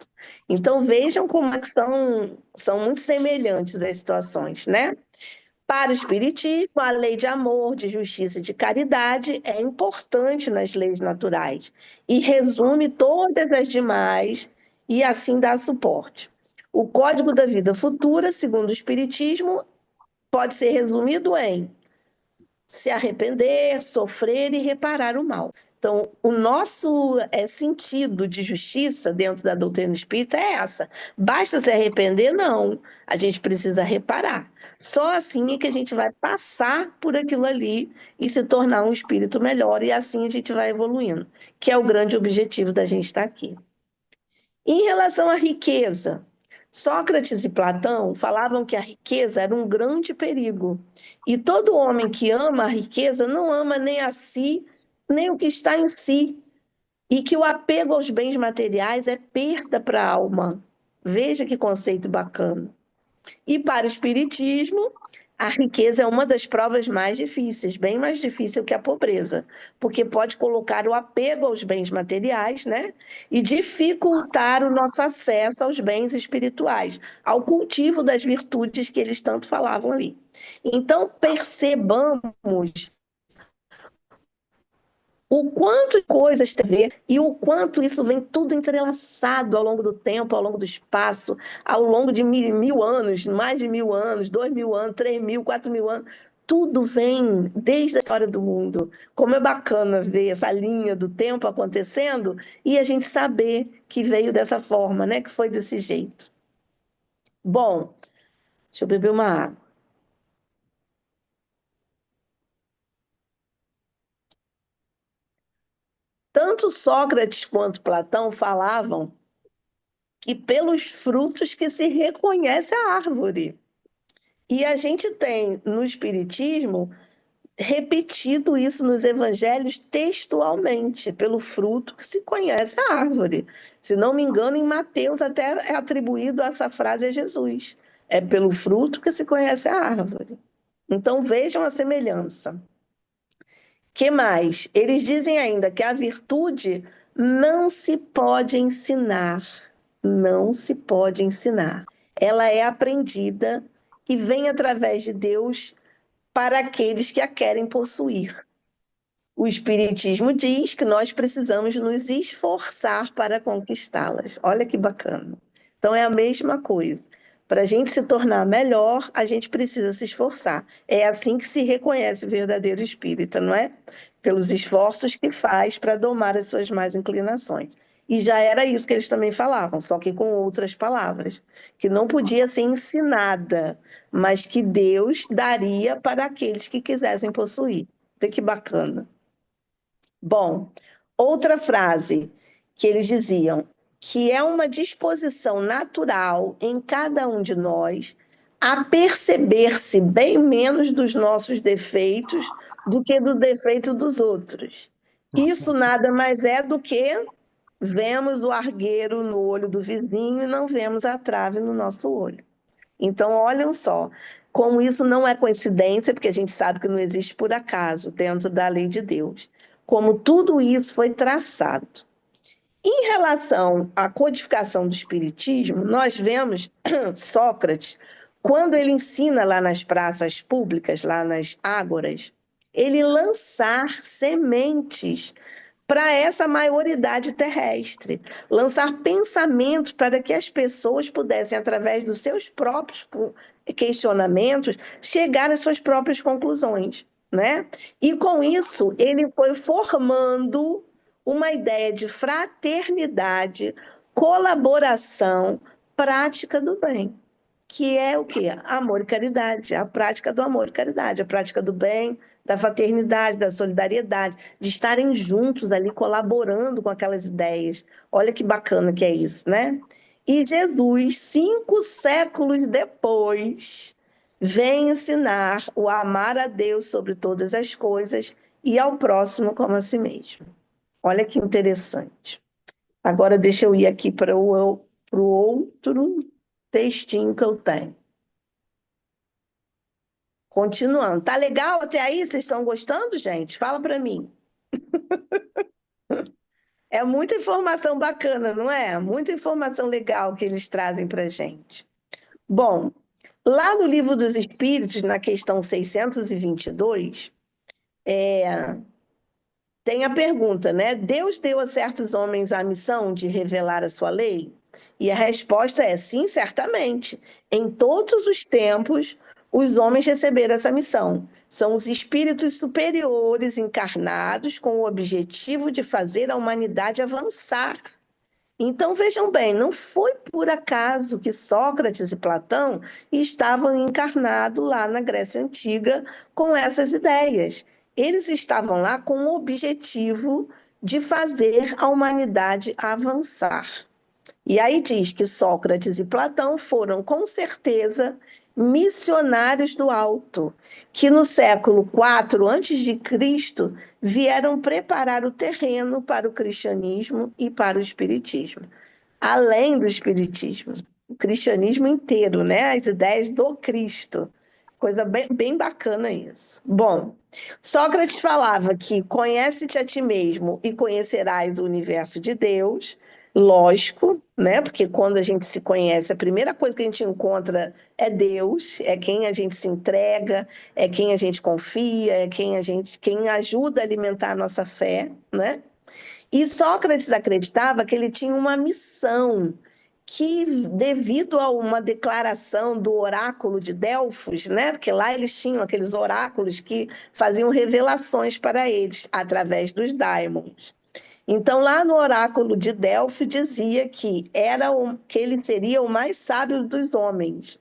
Speaker 3: Então vejam como é que são muito semelhantes as situações, né? Para o Espiritismo, a lei de amor, de justiça e de caridade é importante nas leis naturais e resume todas as demais e assim dá suporte. O Código da Vida Futura, segundo o Espiritismo, pode ser resumido em se arrepender, sofrer e reparar o mal. Então, o nosso sentido de justiça dentro da doutrina espírita é essa. Basta se arrepender? Não. A gente precisa reparar. Só assim é que a gente vai passar por aquilo ali e se tornar um espírito melhor, e assim a gente vai evoluindo, que é o grande objetivo da gente estar aqui. Em relação à riqueza, Sócrates e Platão falavam que a riqueza era um grande perigo. E todo homem que ama a riqueza não ama nem a si, nem o que está em si. E que o apego aos bens materiais é perda para a alma. Veja que conceito bacana. E para o Espiritismo, a riqueza é uma das provas mais difíceis, bem mais difícil que a pobreza, porque pode colocar o apego aos bens materiais, né? E dificultar o nosso acesso aos bens espirituais, ao cultivo das virtudes que eles tanto falavam ali. Então, percebamos o quanto de coisas tem a ver e o quanto isso vem tudo entrelaçado ao longo do tempo, ao longo do espaço, ao longo de mil anos, mais de 1000 anos, 2000 anos, 3000, 4000 anos. Tudo vem desde a história do mundo. Como é bacana ver essa linha do tempo acontecendo e a gente saber que veio dessa forma, né? Que foi desse jeito. Bom, deixa eu beber uma água. Tanto Sócrates quanto Platão falavam que pelos frutos que se reconhece a árvore. E a gente tem no Espiritismo repetido isso nos evangelhos textualmente, pelo fruto que se conhece a árvore. Se não me engano, em Mateus até é atribuído essa frase a Jesus. É pelo fruto que se conhece a árvore. Então vejam a semelhança. Que mais? Eles dizem ainda que a virtude não se pode ensinar. Não se pode ensinar. Ela é aprendida e vem através de Deus para aqueles que a querem possuir. O Espiritismo diz que nós precisamos nos esforçar para conquistá-las. Olha que bacana. Então é a mesma coisa. Para a gente se tornar melhor, a gente precisa se esforçar. É assim que se reconhece o verdadeiro espírita, não é? Pelos esforços que faz para domar as suas más inclinações. E já era isso que eles também falavam, só que com outras palavras, que não podia ser ensinada, mas que Deus daria para aqueles que quisessem possuir. Vê que bacana. Bom, outra frase que eles diziam, que é uma disposição natural em cada um de nós a perceber-se bem menos dos nossos defeitos do que do defeito dos outros. Isso nada mais é do que vemos o argueiro no olho do vizinho e não vemos a trave no nosso olho. Então, olhem só, como isso não é coincidência, porque a gente sabe que não existe por acaso dentro da lei de Deus. Como tudo isso foi traçado. Em relação à codificação do Espiritismo, nós vemos Sócrates, quando ele ensina lá nas praças públicas, lá nas ágoras, ele lançar sementes para essa maioridade terrestre, lançar pensamentos para que as pessoas pudessem, através dos seus próprios questionamentos, chegar às suas próprias conclusões, né? E com isso, ele foi formando uma ideia de fraternidade, colaboração, prática do bem, que é o quê? Amor e caridade, a prática do amor e caridade, a prática do bem, da fraternidade, da solidariedade, de estarem juntos ali, colaborando com aquelas ideias. Olha que bacana que é isso, né? E Jesus, 5 séculos depois, vem ensinar o amar a Deus sobre todas as coisas e ao próximo como a si mesmo. Olha que interessante. Agora deixa eu ir aqui para o outro textinho que eu tenho. Continuando. Tá legal até aí? Vocês estão gostando, gente? Fala para mim. É muita informação bacana, não é? Muita informação legal que eles trazem para gente. Bom, lá no Livro dos Espíritos, na questão 622, tem a pergunta, né? Deus deu a certos homens a missão de revelar a sua lei? E a resposta é sim, certamente. Em todos os tempos, os homens receberam essa missão. São os espíritos superiores encarnados com o objetivo de fazer a humanidade avançar. Então, vejam bem, não foi por acaso que Sócrates e Platão estavam encarnados lá na Grécia Antiga com essas ideias. Eles estavam lá com o objetivo de fazer a humanidade avançar. E aí diz que Sócrates e Platão foram, com certeza, missionários do alto, que no século IV a.C. vieram preparar o terreno para o cristianismo e para o espiritismo. Além do espiritismo, o cristianismo inteiro, né? As ideias do Cristo. Coisa bem bacana isso. Bom, Sócrates falava que conhece-te a ti mesmo e conhecerás o universo de Deus. Lógico, né? Porque quando a gente se conhece, a primeira coisa que a gente encontra é Deus, é quem a gente se entrega, é quem a gente confia, é quem ajuda a alimentar a nossa fé, né? E Sócrates acreditava que ele tinha uma missão que, devido a uma declaração do oráculo de Delfos, né? Porque lá eles tinham aqueles oráculos que faziam revelações para eles através dos daimons. Então, lá no oráculo de Delfos dizia que ele seria o mais sábio dos homens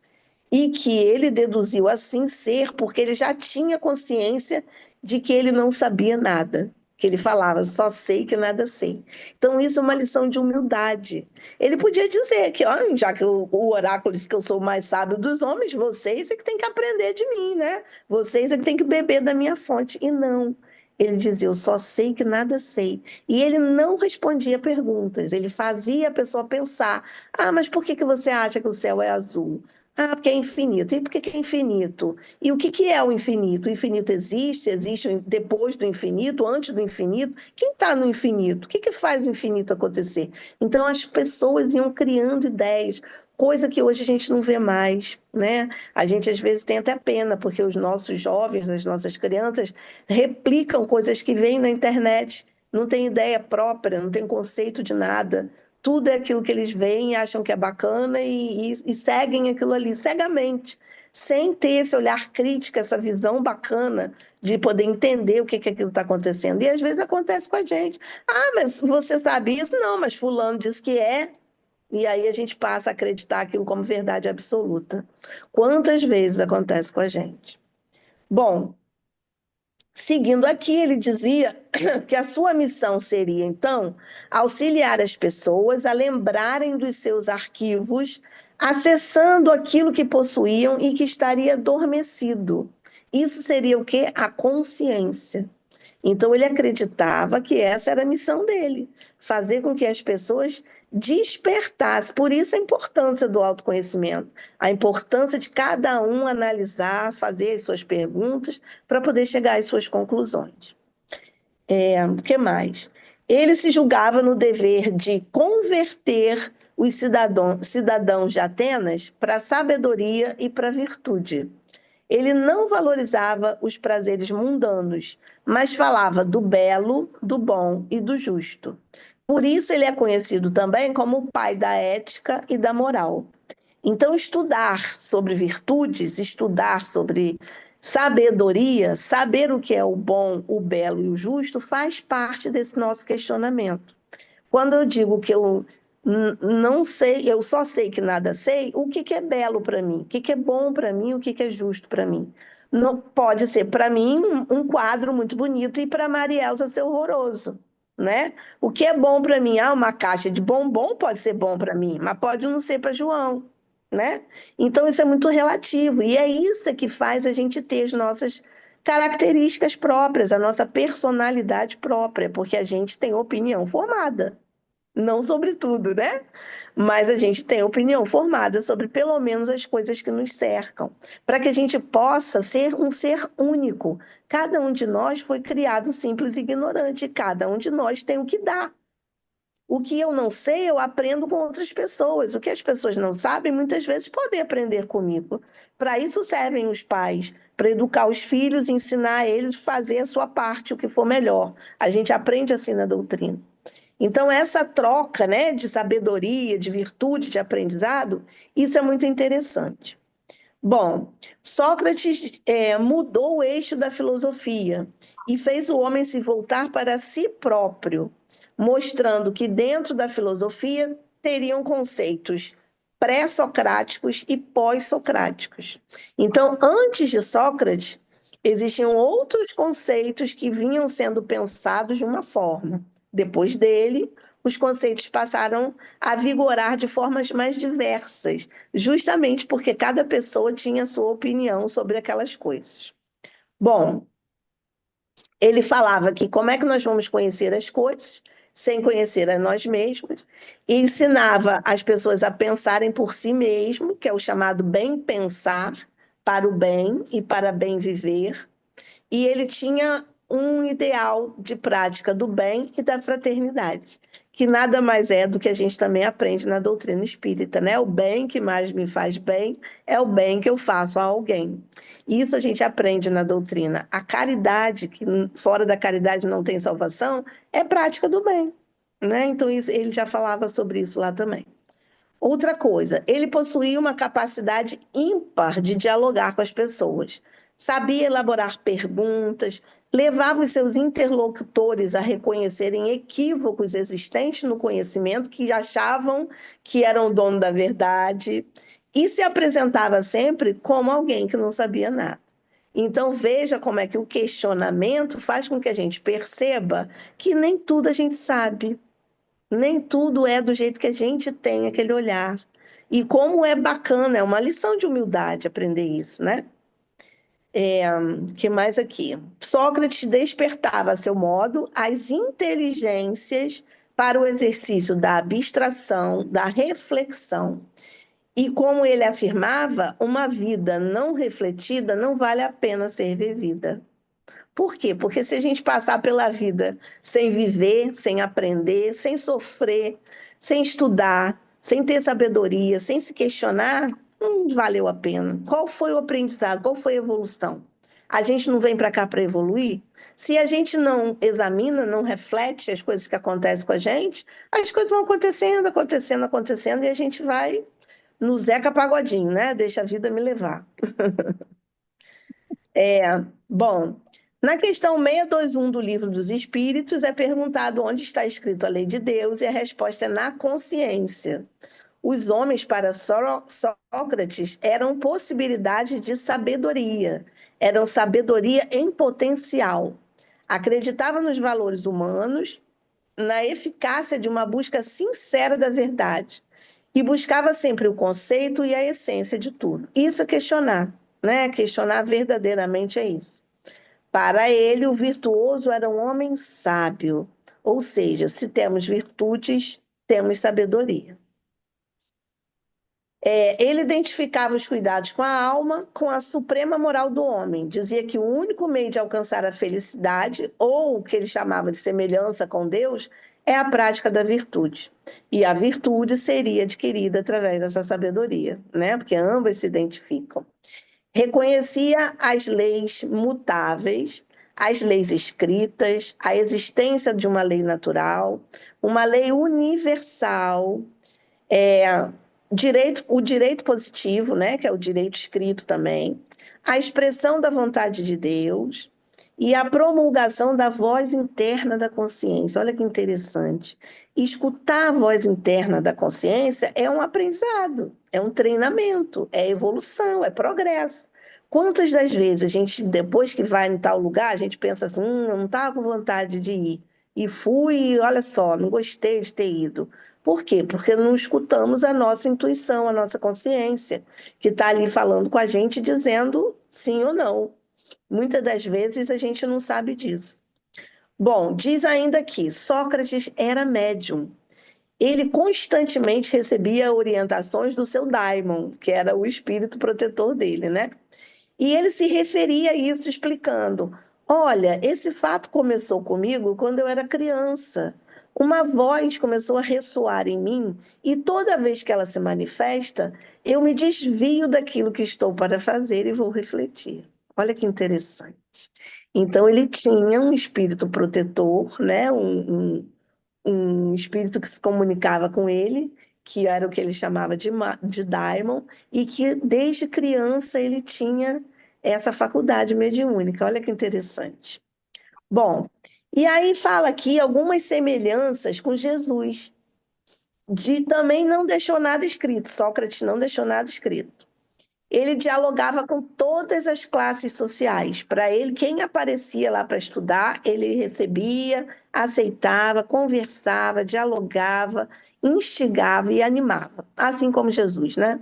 Speaker 3: e que ele deduziu assim ser porque ele já tinha consciência de que ele não sabia nada, que ele falava, só sei que nada sei. Então, isso é uma lição de humildade. Ele podia dizer que, já que o oráculo diz que eu sou o mais sábio dos homens, vocês é que têm que aprender de mim, né? Vocês é que têm que beber da minha fonte. E não. Ele dizia, eu só sei que nada sei. E ele não respondia perguntas, ele fazia a pessoa pensar, mas por que você acha que o céu é azul? Porque é infinito. E por que é infinito? E o que é o infinito? O infinito existe? Existe depois do infinito? Antes do infinito? Quem está no infinito? O que faz o infinito acontecer? Então as pessoas iam criando ideias, coisa que hoje a gente não vê mais, né? A gente às vezes tem até pena, porque os nossos jovens, as nossas crianças replicam coisas que vêm na internet, não tem ideia própria, não tem conceito de nada. Tudo é aquilo que eles veem, acham que é bacana e seguem aquilo ali cegamente, sem ter esse olhar crítico, essa visão bacana de poder entender o que aquilo está acontecendo. E às vezes acontece com a gente. Mas você sabe isso? Não, mas fulano diz que é. E aí a gente passa a acreditar aquilo como verdade absoluta. Quantas vezes acontece com a gente? Bom, seguindo aqui, ele dizia que a sua missão seria, então, auxiliar as pessoas a lembrarem dos seus arquivos, acessando aquilo que possuíam e que estaria adormecido. Isso seria o quê? A consciência. Então, ele acreditava que essa era a missão dele, fazer com que as pessoas despertassem. Por isso a importância do autoconhecimento, a importância de cada um analisar, fazer as suas perguntas para poder chegar às suas conclusões. O que mais? Ele se julgava no dever de converter os cidadãos de Atenas para a sabedoria e para a virtude. Ele não valorizava os prazeres mundanos, mas falava do belo, do bom e do justo. Por isso ele é conhecido também como o pai da ética e da moral. Então, estudar sobre virtudes, estudar sobre sabedoria, saber o que é o bom, o belo e o justo, faz parte desse nosso questionamento. Quando eu digo que eu não sei, eu só sei que nada sei, o que é belo para mim? O que é bom para mim? O que é justo para mim? Não, pode ser para mim um quadro muito bonito e para Marielza ser horroroso, né? O que é bom para mim? Uma caixa de bombom pode ser bom para mim, mas pode não ser para João, né? Então isso é muito relativo e é isso que faz a gente ter as nossas características próprias, a nossa personalidade própria, porque a gente tem opinião formada. Não sobre tudo, né? Mas a gente tem opinião formada sobre pelo menos as coisas que nos cercam, para que a gente possa ser um ser único. Cada um de nós foi criado simples e ignorante, cada um de nós tem o que dar. O que eu não sei, eu aprendo com outras pessoas. O que as pessoas não sabem, muitas vezes podem aprender comigo. Para isso servem os pais, para educar os filhos, ensinar eles a fazer a sua parte, o que for melhor. A gente aprende assim na doutrina. Então, essa troca, né, de sabedoria, de virtude, de aprendizado, isso é muito interessante. Bom, Sócrates mudou o eixo da filosofia e fez o homem se voltar para si próprio, mostrando que dentro da filosofia teriam conceitos pré-socráticos e pós-socráticos. Então, antes de Sócrates, existiam outros conceitos que vinham sendo pensados de uma forma. Depois dele, os conceitos passaram a vigorar de formas mais diversas, justamente porque cada pessoa tinha a sua opinião sobre aquelas coisas. Bom, ele falava que como é que nós vamos conhecer as coisas sem conhecer a nós mesmos, e ensinava as pessoas a pensarem por si mesmo, que é o chamado bem pensar, para o bem e para bem viver, e ele tinha um ideal de prática do bem e da fraternidade, que nada mais é do que a gente também aprende na doutrina espírita, né? O bem que mais me faz bem é o bem que eu faço a alguém. Isso a gente aprende na doutrina. A caridade, que fora da caridade não tem salvação, é prática do bem, né? Então ele já falava sobre isso lá também. Outra coisa, ele possuía uma capacidade ímpar de dialogar com as pessoas. Sabia elaborar perguntas, levava os seus interlocutores a reconhecerem equívocos existentes no conhecimento, que achavam que eram o dono da verdade, e se apresentava sempre como alguém que não sabia nada. Então, veja como é que o questionamento faz com que a gente perceba que nem tudo a gente sabe, nem tudo é do jeito que a gente tem aquele olhar. E como é bacana, é uma lição de humildade aprender isso, né? Que mais aqui? Sócrates despertava a seu modo as inteligências para o exercício da abstração, da reflexão. E como ele afirmava, uma vida não refletida não vale a pena ser vivida. Por quê? Porque se a gente passar pela vida sem viver, sem aprender, sem sofrer, sem estudar, sem ter sabedoria, sem se questionar, não valeu a pena. Qual foi o aprendizado? Qual foi a evolução? A gente não vem para cá para evoluir? Se a gente não examina, não reflete as coisas que acontecem com a gente, as coisas vão acontecendo, acontecendo, acontecendo, e a gente vai no Zeca Pagodinho, né? Deixa a vida me levar. Bom, na questão 621 do Livro dos Espíritos, é perguntado onde está escrito a lei de Deus, e a resposta é na consciência. Os homens, para Sócrates, eram possibilidade de sabedoria, eram sabedoria em potencial. Acreditava nos valores humanos, na eficácia de uma busca sincera da verdade, e buscava sempre o conceito e a essência de tudo. Isso é questionar, né? Questionar verdadeiramente é isso. Para ele, o virtuoso era um homem sábio, ou seja, se temos virtudes, temos sabedoria. Ele identificava os cuidados com a alma com a suprema moral do homem. Dizia que o único meio de alcançar a felicidade, ou o que ele chamava de semelhança com Deus, é a prática da virtude. E a virtude seria adquirida através dessa sabedoria, né? Porque ambas se identificam. Reconhecia as leis mutáveis, as leis escritas, a existência de uma lei natural, uma lei universal, o direito positivo, né, que é o direito escrito também, a expressão da vontade de Deus e a promulgação da voz interna da consciência. Olha que interessante. Escutar a voz interna da consciência é um aprendizado, é um treinamento, é evolução, é progresso. Quantas das vezes a gente, depois que vai em tal lugar, a gente pensa assim, eu não estava com vontade de ir, e fui, olha só, não gostei de ter ido. Por quê? Porque não escutamos a nossa intuição, a nossa consciência, que está ali falando com a gente, dizendo sim ou não. Muitas das vezes a gente não sabe disso. Bom, diz ainda que Sócrates era médium. Ele constantemente recebia orientações do seu daimon, que era o espírito protetor dele, né? E ele se referia a isso explicando: olha, esse fato começou comigo quando eu era criança. Uma voz começou a ressoar em mim e toda vez que ela se manifesta, eu me desvio daquilo que estou para fazer e vou refletir. Olha que interessante. Então ele tinha um espírito protetor, né? Um espírito que se comunicava com ele, que era o que ele chamava de daimon, e que desde criança ele tinha essa faculdade mediúnica. Olha que interessante. Bom, e aí fala aqui algumas semelhanças com Jesus. Também não deixou nada escrito, Sócrates não deixou nada escrito. Ele dialogava com todas as classes sociais. Para ele, quem aparecia lá para estudar, ele recebia, aceitava, conversava, dialogava, instigava e animava, assim como Jesus, né?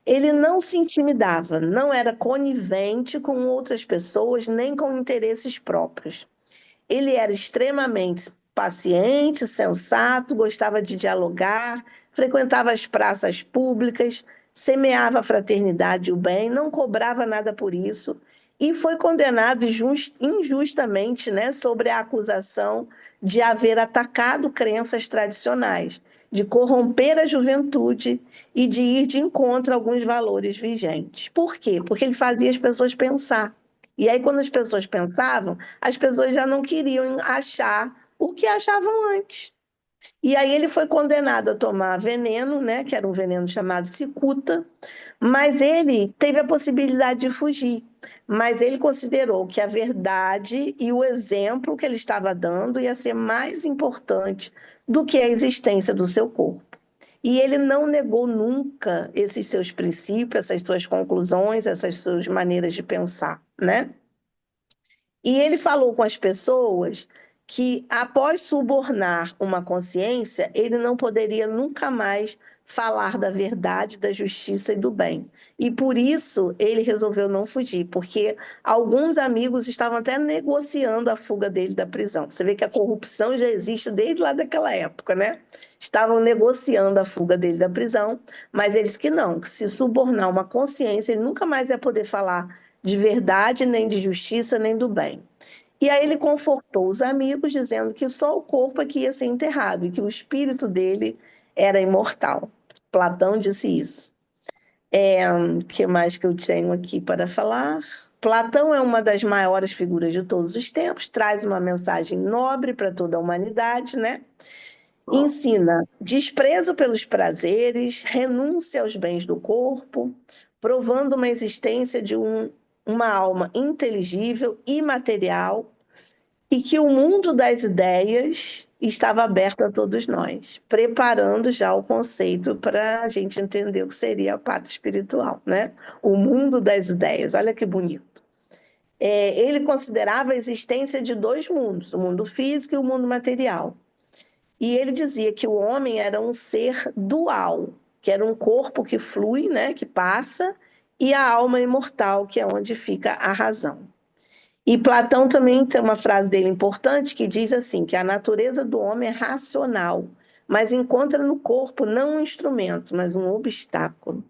Speaker 3: Ele não se intimidava, não era conivente com outras pessoas, nem com interesses próprios. Ele era extremamente paciente, sensato, gostava de dialogar, frequentava as praças públicas, semeava a fraternidade e o bem, não cobrava nada por isso e foi condenado injustamente, né, sobre a acusação de haver atacado crenças tradicionais, de corromper a juventude e de ir de encontro a alguns valores vigentes. Por quê? Porque ele fazia as pessoas pensar. E aí, quando as pessoas pensavam, as pessoas já não queriam achar o que achavam antes. E aí ele foi condenado a tomar veneno, né, que era um veneno chamado cicuta, mas ele teve a possibilidade de fugir. Mas ele considerou que a verdade e o exemplo que ele estava dando ia ser mais importante do que a existência do seu corpo. E ele não negou nunca esses seus princípios, essas suas conclusões, essas suas maneiras de pensar, né? E ele falou com as pessoas que, após subornar uma consciência, ele não poderia nunca mais falar da verdade, da justiça e do bem. E por isso ele resolveu não fugir, porque alguns amigos estavam até negociando a fuga dele da prisão. Você vê que a corrupção já existe desde lá daquela época, né? Estavam negociando a fuga dele da prisão, mas eles que não, que se subornar uma consciência, ele nunca mais ia poder falar de verdade, nem de justiça, nem do bem. E aí ele confortou os amigos, dizendo que só o corpo é que ia ser enterrado e que o espírito dele era imortal. Platão disse isso. Que mais que eu tenho aqui para falar? Platão é uma das maiores figuras de todos os tempos, traz uma mensagem nobre para toda a humanidade, né? Ensina desprezo pelos prazeres, renúncia aos bens do corpo, provando uma existência de uma alma inteligível, imaterial, e que o mundo das ideias estava aberto a todos nós, preparando já o conceito para a gente entender o que seria a pátria espiritual, né? O mundo das ideias, olha que bonito. Ele considerava a existência de dois mundos, o mundo físico e o mundo material. E ele dizia que o homem era um ser dual, que era um corpo que flui, né, que passa, e a alma imortal, que é onde fica a razão. E Platão também tem uma frase dele importante que diz assim, que a natureza do homem é racional, mas encontra no corpo não um instrumento, mas um obstáculo.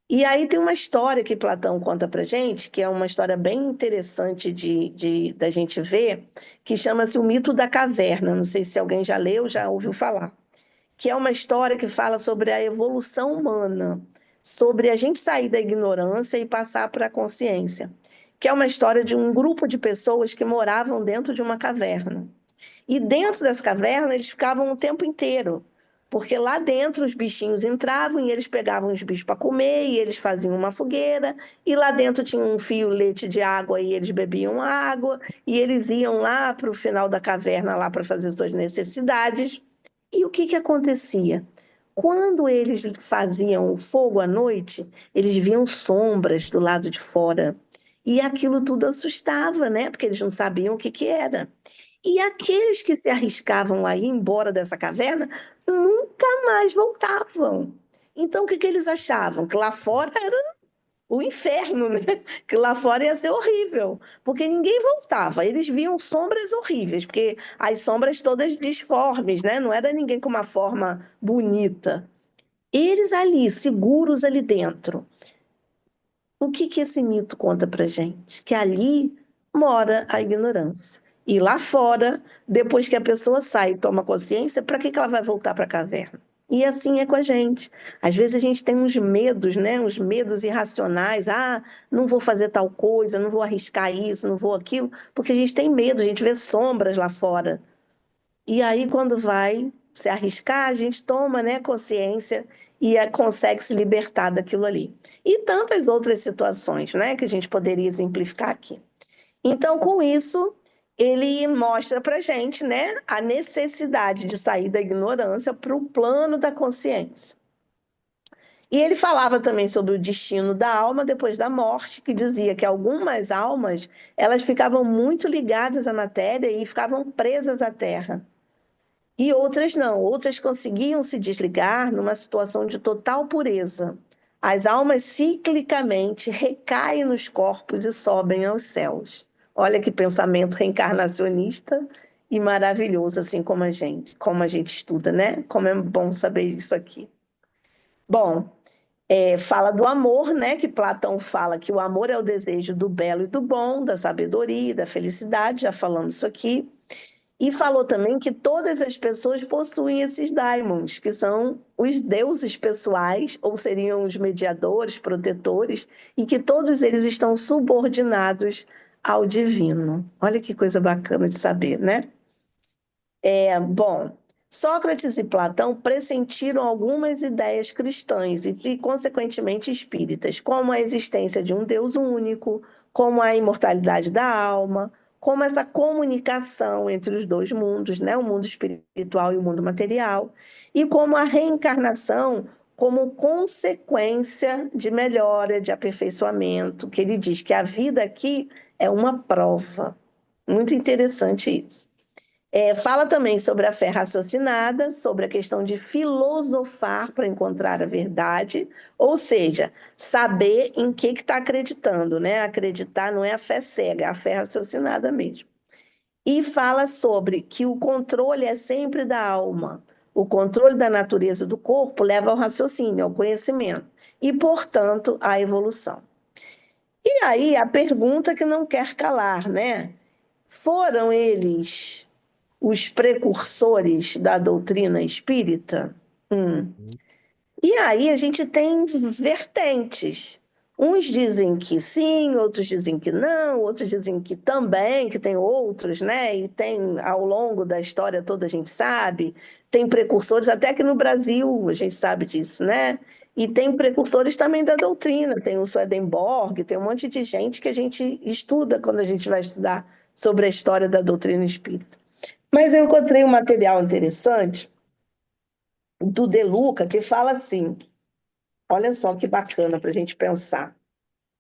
Speaker 3: E aí tem uma história que Platão conta pra gente, que é uma história bem interessante da gente ver, que chama-se O Mito da Caverna. Não sei se alguém já leu, já ouviu falar. Que é uma história que fala sobre a evolução humana, sobre a gente sair da ignorância e passar para a consciência. Que é uma história de um grupo de pessoas que moravam dentro de uma caverna. E dentro dessa caverna eles ficavam o tempo inteiro, porque lá dentro os bichinhos entravam e eles pegavam os bichos para comer e eles faziam uma fogueira, e lá dentro tinha um fio-leite de água e eles bebiam água, e eles iam lá para o final da caverna lá para fazer suas necessidades. E o que acontecia? Quando eles faziam o fogo à noite, eles viam sombras do lado de fora. E aquilo tudo assustava, né? Porque eles não sabiam o que era. E aqueles que se arriscavam a ir embora dessa caverna nunca mais voltavam. Então, o que eles achavam? Que lá fora era o inferno, né? Que lá fora ia ser horrível, porque ninguém voltava. Eles viam sombras horríveis, porque as sombras todas disformes, né? Não era ninguém com uma forma bonita. Eles ali, seguros ali dentro. O que que esse mito conta pra gente? Que ali mora a ignorância. E lá fora, depois que a pessoa sai e toma consciência, para que que ela vai voltar para a caverna? E assim é com a gente. Às vezes a gente tem uns medos, né? Uns medos irracionais. Ah, não vou fazer tal coisa, não vou arriscar isso, não vou aquilo, porque a gente tem medo, a gente vê sombras lá fora. E aí, quando vai se arriscar, a gente toma, né, consciência e consegue se libertar daquilo ali. E tantas outras situações, né, que a gente poderia exemplificar aqui. Então, com isso, ele mostra para a gente, né, a necessidade de sair da ignorância para o plano da consciência. E ele falava também sobre o destino da alma depois da morte, que dizia que algumas almas, elas ficavam muito ligadas à matéria e ficavam presas à terra. E outras não, outras conseguiam se desligar numa situação de total pureza. As almas ciclicamente recaem nos corpos e sobem aos céus. Olha que pensamento reencarnacionista e maravilhoso, assim como a gente estuda, né? Como é bom saber isso aqui. Bom, fala do amor, né? Que Platão fala que o amor é o desejo do belo e do bom, da sabedoria, da felicidade, já falamos isso aqui. E falou também que todas as pessoas possuem esses daimons, que são os deuses pessoais, ou seriam os mediadores, protetores, e que todos eles estão subordinados ao divino. Olha que coisa bacana de saber, né? Bom, Sócrates e Platão pressentiram algumas ideias cristãs e, consequentemente, espíritas, como a existência de um Deus único, como a imortalidade da alma, como essa comunicação entre os dois mundos, né? O mundo espiritual e o mundo material, e como a reencarnação como consequência de melhora, de aperfeiçoamento, que ele diz que a vida aqui é uma prova. Muito interessante isso. Fala também sobre a fé raciocinada, sobre a questão de filosofar para encontrar a verdade, ou seja, saber em que está acreditando, né? Acreditar não é a fé cega, é a fé raciocinada mesmo. E fala sobre que o controle é sempre da alma. O controle da natureza do corpo leva ao raciocínio, ao conhecimento, e, portanto, à evolução. E aí, a pergunta que não quer calar, né? Foram eles os precursores da doutrina espírita? E aí a gente tem vertentes. Uns dizem que sim, outros dizem que não, outros dizem que também, que tem outros, né? E tem, ao longo da história toda, a gente sabe, tem precursores, até que no Brasil a gente sabe disso, né? E tem precursores também da doutrina, tem o Swedenborg, tem um monte de gente que a gente estuda quando a gente vai estudar sobre a história da doutrina espírita. Mas eu encontrei um material interessante do De Luca que fala assim, olha só que bacana para a gente pensar.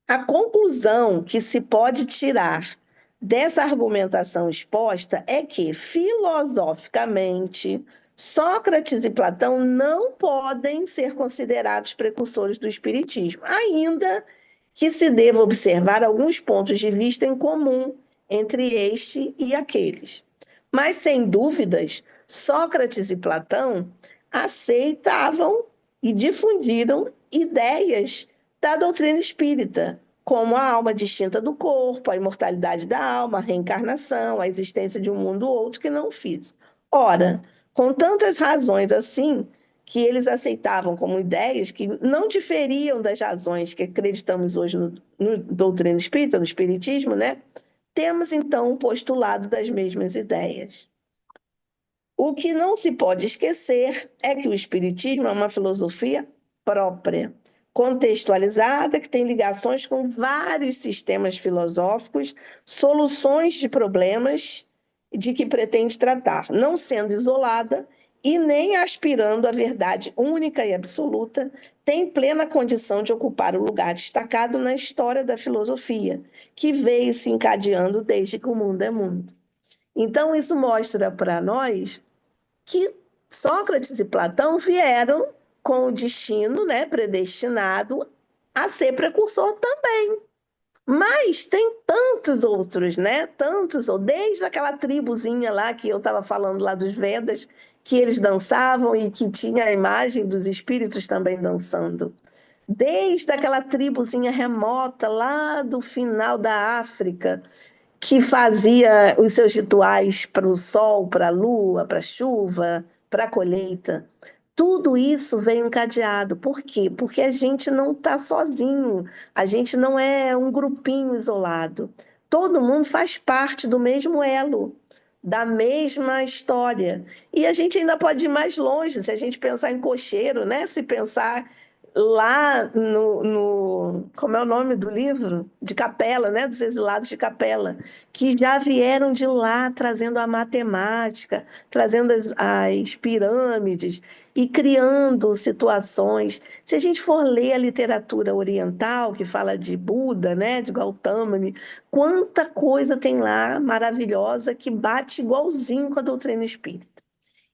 Speaker 3: A conclusão que se pode tirar dessa argumentação exposta é que, filosoficamente, Sócrates e Platão não podem ser considerados precursores do espiritismo, ainda que se deva observar alguns pontos de vista em comum entre este e aqueles. Mas, sem dúvidas, Sócrates e Platão aceitavam e difundiram ideias da doutrina espírita, como a alma distinta do corpo, a imortalidade da alma, a reencarnação, a existência de um mundo ou outro que não físico. Ora, com tantas razões assim, que eles aceitavam como ideias que não diferiam das razões que acreditamos hoje no doutrina espírita, no espiritismo, né? Temos, então, um postulado das mesmas ideias. O que não se pode esquecer é que o espiritismo é uma filosofia própria, contextualizada, que tem ligações com vários sistemas filosóficos, soluções de problemas de que pretende tratar, não sendo isolada e nem aspirando à verdade única e absoluta, tem plena condição de ocupar o lugar destacado na história da filosofia, que veio se encadeando desde que o mundo é mundo. Então, isso mostra para nós que Sócrates e Platão vieram com o destino, né, predestinado a ser precursor também. Mas tem tantos outros, né? Tantos, desde aquela tribuzinha lá que eu estava falando lá dos Vedas, que eles dançavam e que tinha a imagem dos espíritos também dançando. Desde aquela tribuzinha remota lá do final da África, que fazia os seus rituais para o sol, para a lua, para a chuva, para a colheita. Tudo isso vem encadeado. Por quê? Porque a gente não está sozinho, a gente não é um grupinho isolado. Todo mundo faz parte do mesmo elo, da mesma história. E a gente ainda pode ir mais longe, se a gente pensar em cocheiro, né? Se pensar lá como é o nome do livro? De Capela, né? Dos Exilados de Capela, que já vieram de lá trazendo a matemática, trazendo as pirâmides e criando situações. Se a gente for ler a literatura oriental, que fala de Buda, né? De Gautama, quanta coisa tem lá maravilhosa que bate igualzinho com a doutrina espírita.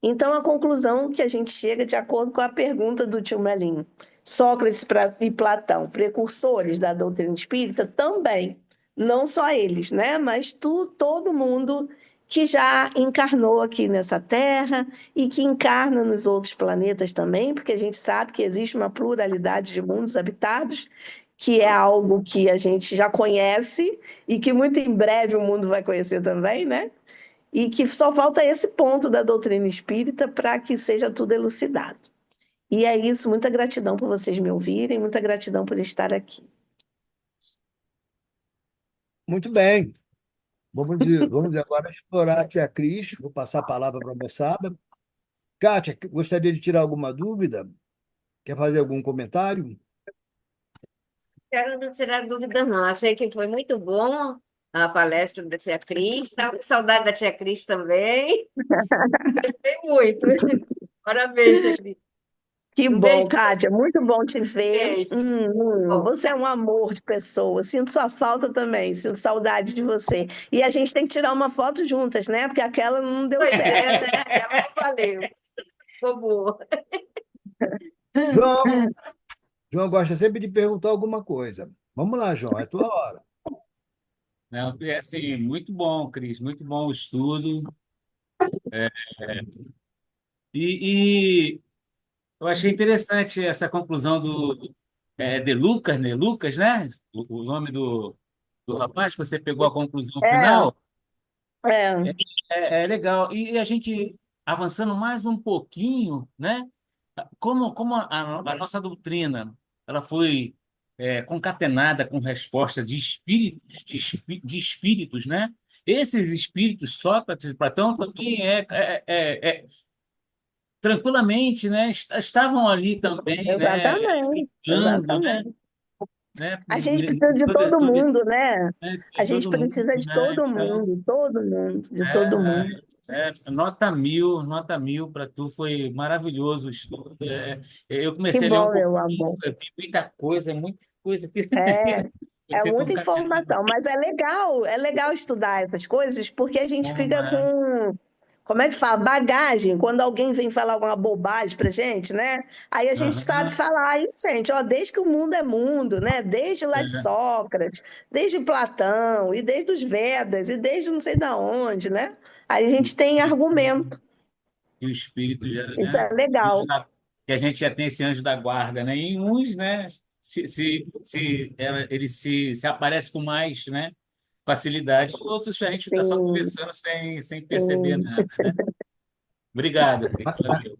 Speaker 3: Então, a conclusão que a gente chega, de acordo com a pergunta do tio Melinho, Sócrates e Platão, precursores da doutrina espírita, também, não só eles, né? Mas todo mundo que já encarnou aqui nessa Terra e que encarna nos outros planetas também, porque a gente sabe que existe uma pluralidade de mundos habitados, que é algo que a gente já conhece e que muito em breve o mundo vai conhecer também, né? E que só falta esse ponto da doutrina espírita para que seja tudo elucidado. E é isso, muita gratidão por vocês me ouvirem, muita gratidão por estar aqui.
Speaker 1: Muito bem. Vamos agora explorar a tia Cris. Vou passar a palavra para a moçada. Kátia, gostaria de tirar alguma dúvida? Quer fazer algum comentário?
Speaker 2: Quero não tirar dúvida, não. Achei que foi muito bom a palestra da tia Cris. Estava com saudade da tia Cris também. Gostei muito. Parabéns, tia Cris.
Speaker 3: Que
Speaker 2: Um
Speaker 3: bom,
Speaker 2: beijo.
Speaker 3: Kátia, muito bom te ver.
Speaker 2: Beijo. Bom,
Speaker 3: Você é um amor de pessoa. Sinto sua falta também, sinto saudade de você. E a gente tem que tirar uma foto juntas, né? Porque aquela não deu
Speaker 2: pois
Speaker 3: certo.
Speaker 2: é, né? Ela não valeu. Ficou boa.
Speaker 1: João, João gosta sempre de perguntar alguma coisa. Vamos lá, João, é tua hora.
Speaker 4: Não, é assim, muito bom, Cris, muito bom o estudo. E eu achei interessante essa conclusão de Lucas, né? Lucas, né? O nome do rapaz que você pegou a conclusão
Speaker 3: É,
Speaker 4: final.
Speaker 3: é.
Speaker 4: É legal. E a gente avançando mais um pouquinho, né? Como a nossa doutrina ela foi concatenada com resposta de espíritos, de espíritos, né? Esses espíritos, Sócrates e Platão, também tranquilamente, né? Estavam ali também, né?
Speaker 3: Exatamente,
Speaker 4: Ligando, né?
Speaker 3: exatamente.
Speaker 4: Né?
Speaker 3: A gente precisa de todo mundo, né? A
Speaker 4: De
Speaker 3: gente
Speaker 4: todo mundo,
Speaker 3: precisa de
Speaker 4: né?
Speaker 3: todo
Speaker 4: Então,
Speaker 3: mundo, todo mundo, de todo mundo.
Speaker 4: nota mil para tu, foi maravilhoso o estudo. Eu
Speaker 3: Que
Speaker 4: comecei a ler um
Speaker 3: bom, meu
Speaker 4: pouquinho,
Speaker 3: amor.
Speaker 4: eu vi muita coisa que
Speaker 3: É, é
Speaker 4: você
Speaker 3: muita
Speaker 4: concatenou.
Speaker 3: informação, mas é legal estudar essas coisas, porque a gente
Speaker 4: Bom,
Speaker 3: fica com, como é que fala? Bagagem, quando alguém vem falar alguma bobagem pra gente, né? Aí a gente sabe
Speaker 4: aham,
Speaker 3: falar, aí, gente, ó, desde que o mundo é mundo, né? Desde lá de
Speaker 4: é,
Speaker 3: Sócrates, desde Platão, e desde os Vedas, e desde não sei da onde, né? Aí a gente tem argumento,
Speaker 4: que o espírito já,
Speaker 3: isso
Speaker 4: né?
Speaker 3: é legal.
Speaker 4: Que a gente já tem esse anjo da guarda, né? E uns, né? Ele se aparece com mais, né? Facilidade, outros a gente fica só
Speaker 3: Sim,
Speaker 4: conversando sem perceber
Speaker 3: sim.
Speaker 4: nada, né? Obrigado, Cris.
Speaker 1: Ma- Ma-
Speaker 4: Valeu.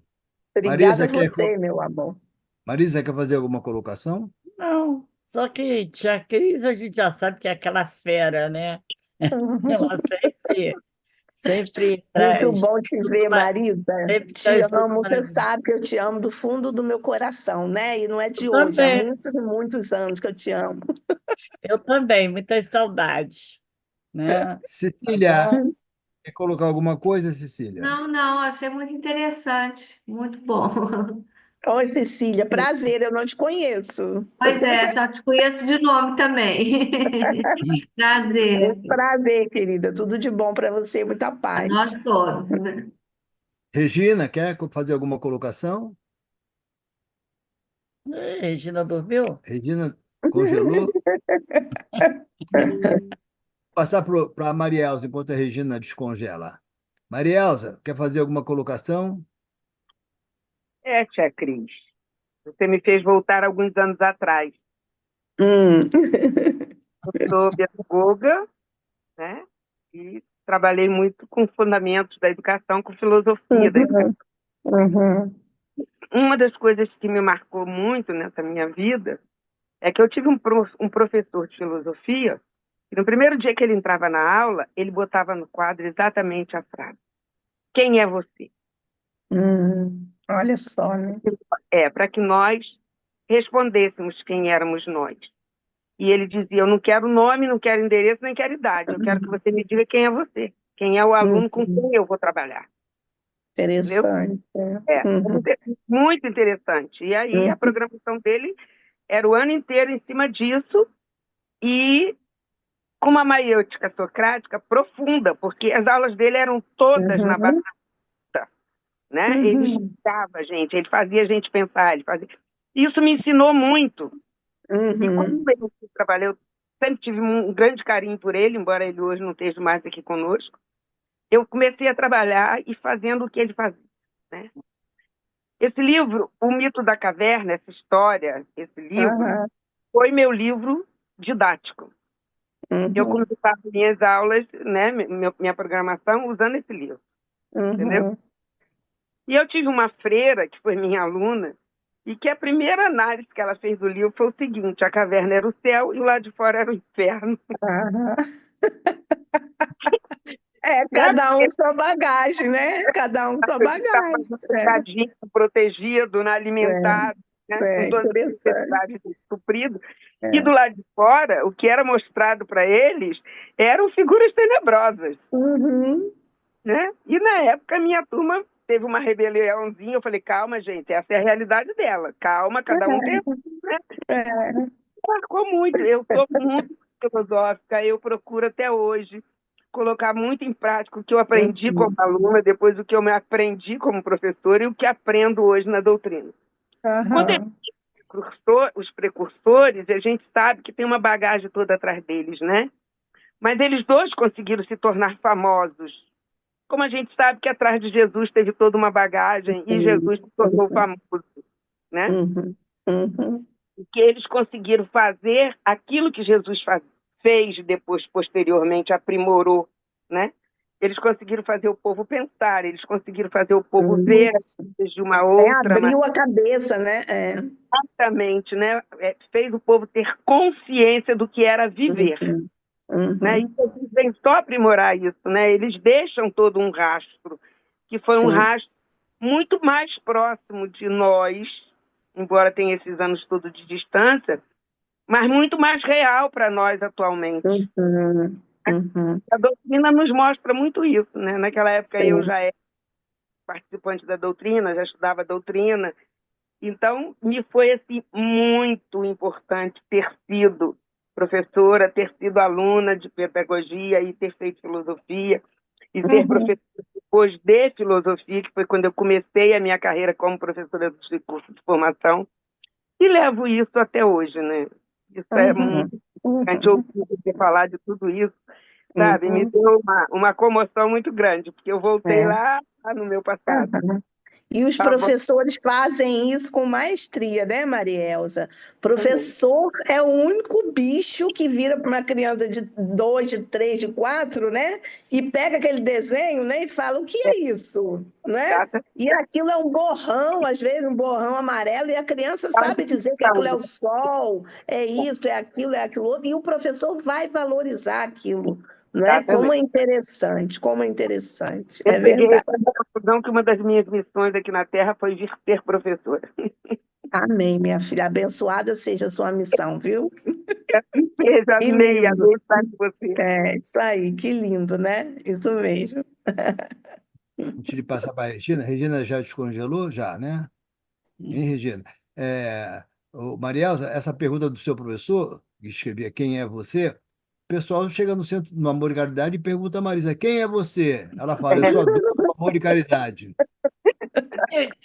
Speaker 3: Obrigada a
Speaker 1: Marisa
Speaker 3: você, meu amor.
Speaker 1: Marisa, quer fazer alguma colocação?
Speaker 6: Não, só que tia Cris a gente já sabe que é aquela fera, né? Ela sempre
Speaker 3: Muito
Speaker 6: traz
Speaker 3: bom te
Speaker 6: tudo,
Speaker 3: ver, Marisa.
Speaker 6: sempre
Speaker 3: Te
Speaker 6: traz tudo
Speaker 3: amo. Você
Speaker 6: maravilhoso.
Speaker 3: sabe que eu te amo do fundo do meu coração, né? E não é
Speaker 6: Eu
Speaker 3: de hoje, há
Speaker 6: também,
Speaker 3: muitos e muitos anos que eu te amo.
Speaker 6: eu também, muitas saudades, né? Tá
Speaker 1: Cecília,
Speaker 6: bom?
Speaker 1: quer colocar alguma coisa, Cecília?
Speaker 8: Não, não, achei muito interessante, muito bom.
Speaker 3: Oi, Cecília, prazer, eu não te conheço.
Speaker 8: Pois é, só te conheço de nome também. Prazer,
Speaker 3: Muito prazer, querida. Tudo de bom para você, muita
Speaker 8: a
Speaker 3: paz.
Speaker 8: nós todos, né?
Speaker 1: Regina, quer fazer alguma colocação?
Speaker 6: Regina dormiu?
Speaker 1: Regina, Congelou? Passar para a Marielza enquanto a Regina descongela. Marielza, quer fazer alguma colocação?
Speaker 9: Tia Cris, você me fez voltar alguns anos atrás.
Speaker 3: Hum.
Speaker 9: Eu sou pedagoga, né? E trabalhei muito com fundamentos da educação, com filosofia da educação.
Speaker 3: Uhum.
Speaker 9: Uma das coisas que me marcou muito nessa minha vida é que eu tive um professor de filosofia e no primeiro dia que ele entrava na aula, ele botava no quadro exatamente a frase: quem é você?
Speaker 3: Olha só, né?
Speaker 9: Para que nós respondêssemos quem éramos nós. E ele dizia: eu não quero nome, não quero endereço, nem quero idade. Eu quero que você me diga quem é você. Quem é o aluno com quem eu vou trabalhar.
Speaker 3: Interessante.
Speaker 9: Muito interessante. E aí a programação dele era o ano inteiro em cima disso e com uma maiêutica socrática profunda, porque as aulas dele eram todas na batata, né? Ele explicava a gente, ele fazia a gente pensar, ele fazia... Isso me ensinou muito. E quando eu trabalhei, eu sempre tive um grande carinho por ele, embora ele hoje não esteja mais aqui conosco. Eu comecei a trabalhar e fazendo o que ele fazia, né? Esse livro, O Mito da Caverna, essa história, esse livro, foi meu livro didático. Eu começava minhas aulas, né, minha programação, usando esse livro, entendeu? E eu tive uma freira, que foi minha aluna, e que a primeira análise que ela fez do livro foi o seguinte: a caverna era o céu e o lado de fora era o inferno.
Speaker 3: Cada um sua bagagem, né? Cada um sua bagagem.
Speaker 9: Protegido, alimentado, né? Com todas as necessidades supridas. E do lado de fora, o que era mostrado para eles eram figuras tenebrosas. Né? E na época, minha turma teve uma rebeliãozinha. Eu falei: calma, gente, essa é a realidade dela. Calma, cada um tem. Né? Marcou muito. Eu sou muito filosófica, eu procuro até hoje colocar muito em prática o que eu aprendi como aluna, depois o que eu me aprendi como professora e o que aprendo hoje na doutrina. Quando os precursores, a gente sabe que tem uma bagagem toda atrás deles, né? Mas eles dois conseguiram se tornar famosos. Como a gente sabe que atrás de Jesus teve toda uma bagagem e Jesus se tornou famoso, né? E que eles conseguiram fazer aquilo que Jesus fez depois, posteriormente, aprimorou, né? Eles conseguiram fazer o povo pensar, eles conseguiram fazer o povo ver de uma outra
Speaker 3: maneira. Abriu a cabeça, né?
Speaker 9: Exatamente, né? Fez o povo ter consciência do que era viver. Né? E eles vêm só aprimorar isso, né? Eles deixam todo um rastro, que foi um rastro muito mais próximo de nós, embora tenha esses anos todos de distância, mas muito mais real para nós atualmente. A doutrina nos mostra muito isso, né? Naquela época eu já era participante da doutrina, já estudava a doutrina, então me foi assim, muito importante ter sido professora, ter sido aluna de pedagogia e ter feito filosofia e ser professora depois de filosofia, que foi quando eu comecei a minha carreira como professora de curso de formação, e levo isso até hoje, né? Isso é muito importante, ouvir falar de tudo isso, sabe? Me deu uma comoção muito grande, porque eu voltei lá no meu passado.
Speaker 3: E os professores fazem isso com maestria, né, Marielza? Professor é o único bicho que vira para uma criança de 2, de 3, de 4, né? E pega aquele desenho, né? E fala: o que é isso? Né? E aquilo é um borrão, às vezes um borrão amarelo, e a criança sabe dizer que aquilo é o sol, é isso, é aquilo outro, e o professor vai valorizar aquilo. Não é? Como é interessante, como é interessante.
Speaker 9: Eu peguei
Speaker 3: verdade.
Speaker 9: a conclusão que uma das minhas missões aqui na Terra foi vir ser professora.
Speaker 3: Amém, minha filha. Abençoada seja a sua missão, viu?
Speaker 9: Amei estar com você.
Speaker 3: Isso aí, que lindo, né? Isso mesmo.
Speaker 1: Antes de passar para a Regina, Regina já descongelou? Já, né? Hein, Regina? Marielza, essa pergunta do seu professor, que escrevia quem é você, o pessoal chega no Centro do Amor e Caridade e pergunta a Marisa: quem é você? Ela fala: eu sou a dona do Amor e Caridade.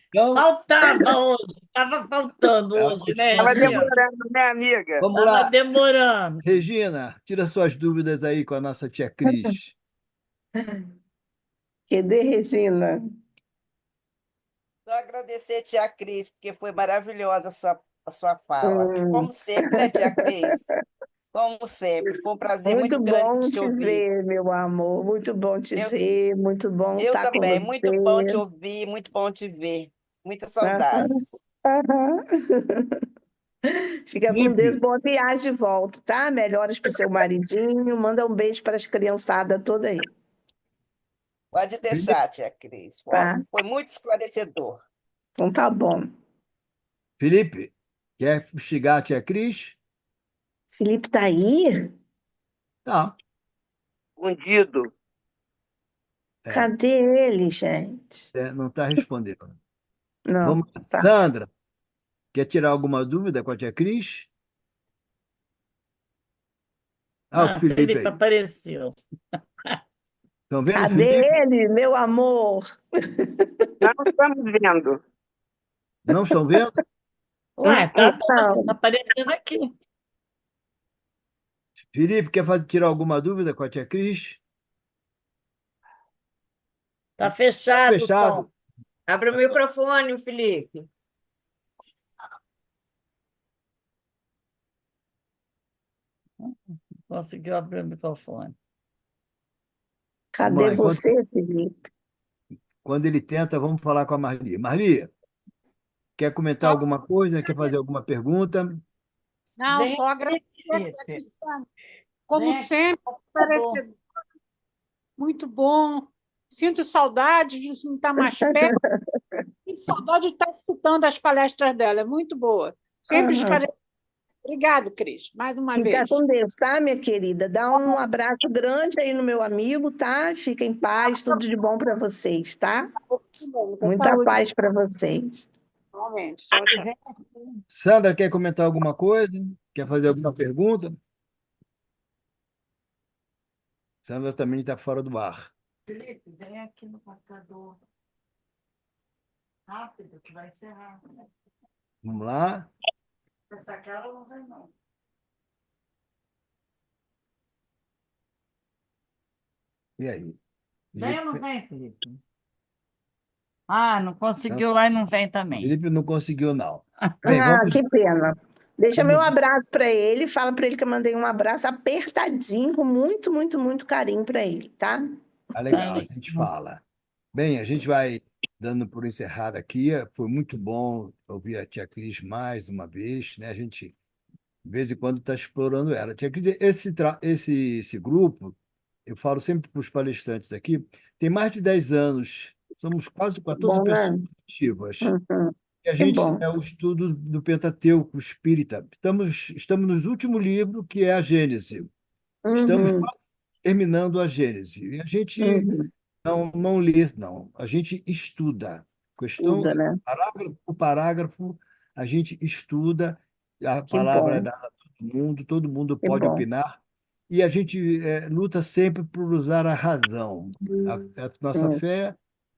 Speaker 6: Então, faltava hoje, Estava faltando
Speaker 1: É a
Speaker 6: hoje, né,
Speaker 9: Estava
Speaker 1: participação.
Speaker 6: Regina?
Speaker 9: demorando, né, amiga?
Speaker 1: Vamos
Speaker 6: Estava
Speaker 1: lá.
Speaker 6: demorando.
Speaker 1: Regina, tira suas dúvidas aí com a nossa tia Cris.
Speaker 3: Cadê, Regina?
Speaker 7: Só agradecer, tia Cris, porque foi maravilhosa a sua fala.
Speaker 3: Hum.
Speaker 7: Como sempre, né, tia Cris? Como sempre. Foi um prazer
Speaker 3: Muito
Speaker 7: muito grande
Speaker 3: bom
Speaker 7: te
Speaker 3: te
Speaker 7: ouvir.
Speaker 3: ver, meu amor. Muito bom te
Speaker 7: Eu,
Speaker 3: ver. Muito bom
Speaker 7: eu
Speaker 3: estar com
Speaker 7: também. Muito bom te
Speaker 3: você.
Speaker 7: ouvir, muito bom te ver. Muitas
Speaker 3: Aham,
Speaker 7: saudades.
Speaker 3: aham. Fica com Deus.
Speaker 1: Felipe,
Speaker 3: Boa viagem de volta, tá? Melhoras para o seu maridinho. Manda um beijo para as criançadas toda aí,
Speaker 7: Pode
Speaker 1: Felipe,
Speaker 7: deixar, tia Cris.
Speaker 3: tá?
Speaker 7: Foi muito esclarecedor.
Speaker 3: Então tá bom.
Speaker 1: Felipe, quer fustigar a tia Cris?
Speaker 3: Felipe tá aí?
Speaker 1: Tá.
Speaker 9: Escondido.
Speaker 1: É,
Speaker 3: Cadê ele, gente?
Speaker 1: não está respondendo.
Speaker 3: Não,
Speaker 1: Vamos lá.
Speaker 3: tá.
Speaker 1: Sandra, quer tirar alguma dúvida com a tia Cris? Ah, o
Speaker 6: Ah,
Speaker 1: Felipe
Speaker 6: Felipe
Speaker 1: aí.
Speaker 6: apareceu.
Speaker 1: Estão vendo o
Speaker 3: Cadê
Speaker 1: Felipe?
Speaker 3: ele, meu amor?
Speaker 9: Nós não estamos vendo.
Speaker 1: Não estão vendo?
Speaker 6: Ué, tá bom, tá
Speaker 3: Não.
Speaker 6: aparecendo aqui.
Speaker 1: Felipe, quer tirar alguma dúvida com a tia Cris?
Speaker 6: Tá
Speaker 1: Tá
Speaker 6: fechado o som.
Speaker 1: fechado.
Speaker 2: Abre o microfone, Felipe.
Speaker 6: Conseguiu abrir o microfone.
Speaker 3: Cadê
Speaker 1: Vamos lá.
Speaker 3: você, Felipe?
Speaker 1: Quando ele tenta, vamos falar com a Marli. Marli, quer comentar
Speaker 10: Só,
Speaker 1: alguma coisa? Quer fazer alguma pergunta?
Speaker 10: não,
Speaker 6: Vem
Speaker 10: só
Speaker 6: aqui,
Speaker 10: agradecer,
Speaker 6: Felipe.
Speaker 10: como
Speaker 6: Vem aqui,
Speaker 10: sempre,
Speaker 6: por favor.
Speaker 10: parecedor, muito bom. Sinto saudade de estar mais perto, sinto saudade de estar escutando as palestras dela, é muito boa. Sempre
Speaker 3: Aham.
Speaker 10: esclarece. Obrigado, Cris, mais uma
Speaker 3: Fica
Speaker 10: vez.
Speaker 3: com Deus, tá, minha querida? Dá um abraço grande aí no meu amigo, tá? Fica em paz, tudo de bom para vocês, tá?
Speaker 10: Muita
Speaker 3: Muita
Speaker 10: saúde,
Speaker 3: paz para vocês.
Speaker 10: realmente. Tchau, tchau.
Speaker 6: Vem aqui.
Speaker 1: Sandra, quer comentar alguma coisa? Quer fazer alguma pergunta? Sandra também está fora do ar.
Speaker 6: Felipe, vem aqui no computador. Rápido, que vai encerrar.
Speaker 1: Vamos lá.
Speaker 6: Essa cara não vem, não.
Speaker 1: E aí?
Speaker 6: Vem ou não vem, Felipe? Ah, não conseguiu lá e não vem também.
Speaker 1: Felipe não conseguiu, não. Bem,
Speaker 3: Ah,
Speaker 1: vamos.
Speaker 3: que pena. Deixa meu
Speaker 1: vamos-
Speaker 3: abraço para ele, fala para ele que eu mandei um abraço apertadinho, com muito, muito, muito carinho para ele, tá?
Speaker 1: Tá
Speaker 6: Tá
Speaker 1: legal, a
Speaker 6: ali.
Speaker 1: gente fala. Bem, a gente vai dando por encerrado aqui. Foi muito bom ouvir a tia Cris mais uma vez, né? A gente, de vez em quando, está explorando ela. Tia Cris, esse grupo, eu falo sempre para os palestrantes aqui, tem mais de 10 anos. Somos quase 14
Speaker 3: Bom,
Speaker 1: pessoas
Speaker 3: né?
Speaker 1: ativas.
Speaker 3: Uhum.
Speaker 1: E a
Speaker 3: Que
Speaker 1: gente
Speaker 3: bom.
Speaker 1: é o estudo do Pentateuco espírita. Estamos no último livro, que é a Gênese. Estamos
Speaker 3: Uhum.
Speaker 1: quase terminando a Gênese. E a gente
Speaker 3: Uhum.
Speaker 1: não lê, não. A gente estuda. Questão,
Speaker 3: Tudo, né?
Speaker 1: parágrafo por parágrafo, a gente estuda. A
Speaker 3: Que
Speaker 1: palavra é
Speaker 3: bom,
Speaker 1: dada a todo mundo
Speaker 3: que
Speaker 1: pode
Speaker 3: bom.
Speaker 1: opinar. E a gente luta sempre por usar a razão. A nossa
Speaker 3: Isso.
Speaker 1: fé,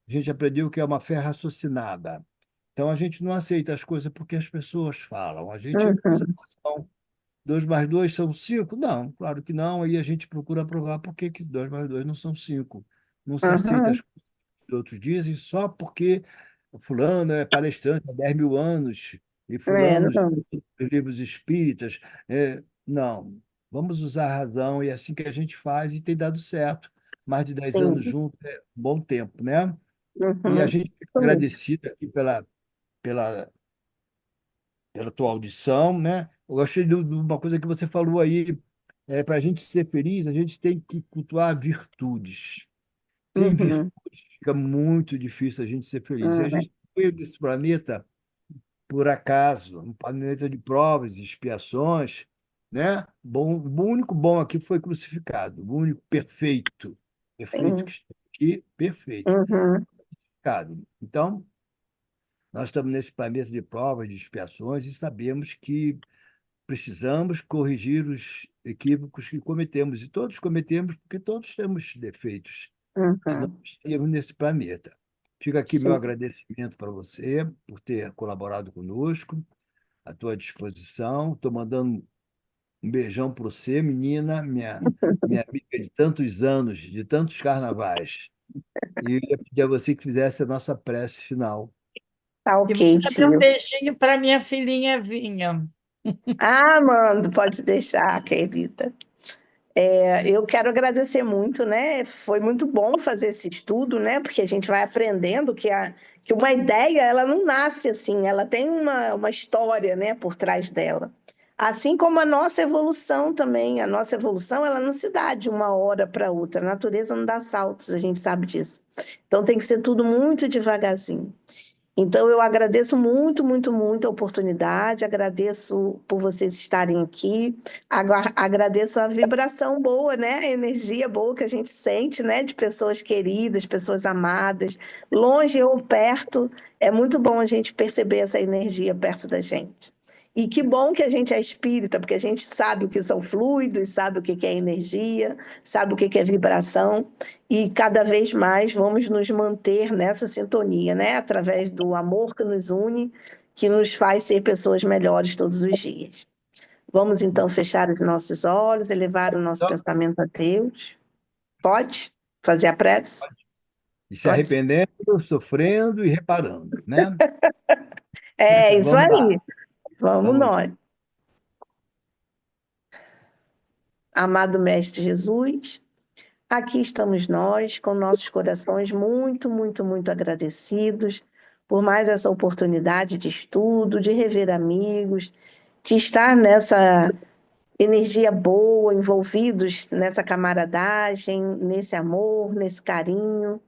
Speaker 1: a gente aprendeu que é uma fé raciocinada. Então, a gente não aceita as coisas porque as pessoas falam. A gente usa
Speaker 3: Uhum.
Speaker 1: a razão. 2 mais 2 são 5? Não, claro que não. Aí a gente procura provar por que que 2 mais 2 não são 5. Não se aceita
Speaker 3: Uhum.
Speaker 1: as coisas que outros dizem só porque fulano é palestrante há 10 mil anos e fulano já
Speaker 3: Não.
Speaker 1: os livros espíritas. Não, vamos usar a razão e é assim que a gente faz e tem dado certo. Mais de 10 anos
Speaker 3: Sim.
Speaker 1: juntos é um bom tempo, né? E a
Speaker 3: Uhum.
Speaker 1: gente fica
Speaker 3: Isso mesmo.
Speaker 1: agradecido aqui pela, pela tua audição, né? Eu gostei de uma coisa que você falou aí. Para a gente ser feliz, a gente tem que cultuar virtudes. Sem
Speaker 3: Uhum.
Speaker 1: virtude, fica muito difícil a gente ser feliz. E a
Speaker 3: Uhum.
Speaker 1: gente veio desse planeta por acaso, um planeta de provas e expiações, né? Bom, o único bom aqui foi crucificado, o único perfeito, perfeito que
Speaker 3: Sim.
Speaker 1: está aqui, perfeito,
Speaker 3: Uhum.
Speaker 1: crucificado. Então, nós estamos nesse planeta de provas, de expiações e sabemos que precisamos corrigir os equívocos que cometemos, e todos cometemos porque todos temos defeitos, senão
Speaker 3: Uhum.
Speaker 1: não estaríamos nesse planeta. Fica aqui meu
Speaker 3: Sim.
Speaker 1: agradecimento para você por ter colaborado conosco, à tua disposição. Estou mandando um beijão para você, menina, minha amiga de tantos anos, de tantos carnavais. E eu ia pedir a você que fizesse a nossa prece final.
Speaker 3: Tá
Speaker 6: E
Speaker 3: ok,
Speaker 6: manda um
Speaker 3: tio.
Speaker 6: beijinho para minha filhinha Vinha.
Speaker 3: Ah, mando, pode deixar, querida. Eu quero agradecer muito, né? Foi muito bom fazer esse estudo, né? Porque a gente vai aprendendo que uma ideia, ela não nasce assim, ela tem uma história, né, por trás dela. Assim como a nossa evolução também. A nossa evolução, ela não se dá de uma hora para outra. A natureza não dá saltos, a gente sabe disso. Então tem que ser tudo muito devagarzinho. Então, eu agradeço muito, muito, muito a oportunidade, agradeço por vocês estarem aqui, agradeço a vibração boa, né? A energia boa que a gente sente, né? De pessoas queridas, pessoas amadas, longe ou perto. É muito bom a gente perceber essa energia perto da gente. E que bom que a gente é espírita, porque a gente sabe o que são fluidos, sabe o que é energia, sabe o que é vibração, e cada vez mais vamos nos manter nessa sintonia, né? Através do amor que nos une, que nos faz ser pessoas melhores todos os dias. Vamos então fechar os nossos olhos, elevar o nosso pensamento a Deus. Pode fazer a prece?
Speaker 1: E se
Speaker 3: Pode.
Speaker 1: arrependendo, sofrendo e reparando, né?
Speaker 3: É isso
Speaker 1: Vamos lá.
Speaker 3: aí. Vamos nós. Amado Mestre Jesus, aqui estamos nós, com nossos corações muito, muito, muito agradecidos por mais essa oportunidade de estudo, de rever amigos, de estar nessa energia boa, envolvidos nessa camaradagem, nesse amor, nesse carinho,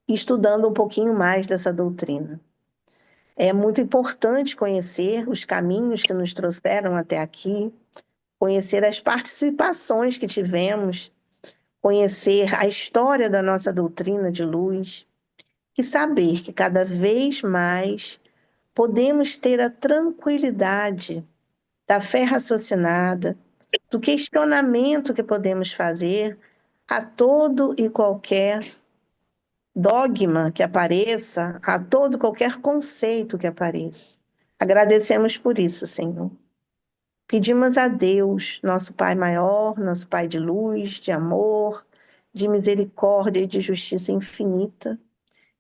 Speaker 3: estudando um pouquinho mais dessa doutrina. É muito importante conhecer os caminhos que nos trouxeram até aqui, conhecer as participações que tivemos, conhecer a história da nossa doutrina de luz e saber que cada vez mais podemos ter a tranquilidade da fé raciocinada, do questionamento que podemos fazer a todo e qualquer dogma que apareça, a todo e qualquer conceito que apareça. Agradecemos por isso, Senhor. Pedimos a Deus, nosso Pai maior, nosso Pai de luz, de amor, de misericórdia e de justiça infinita,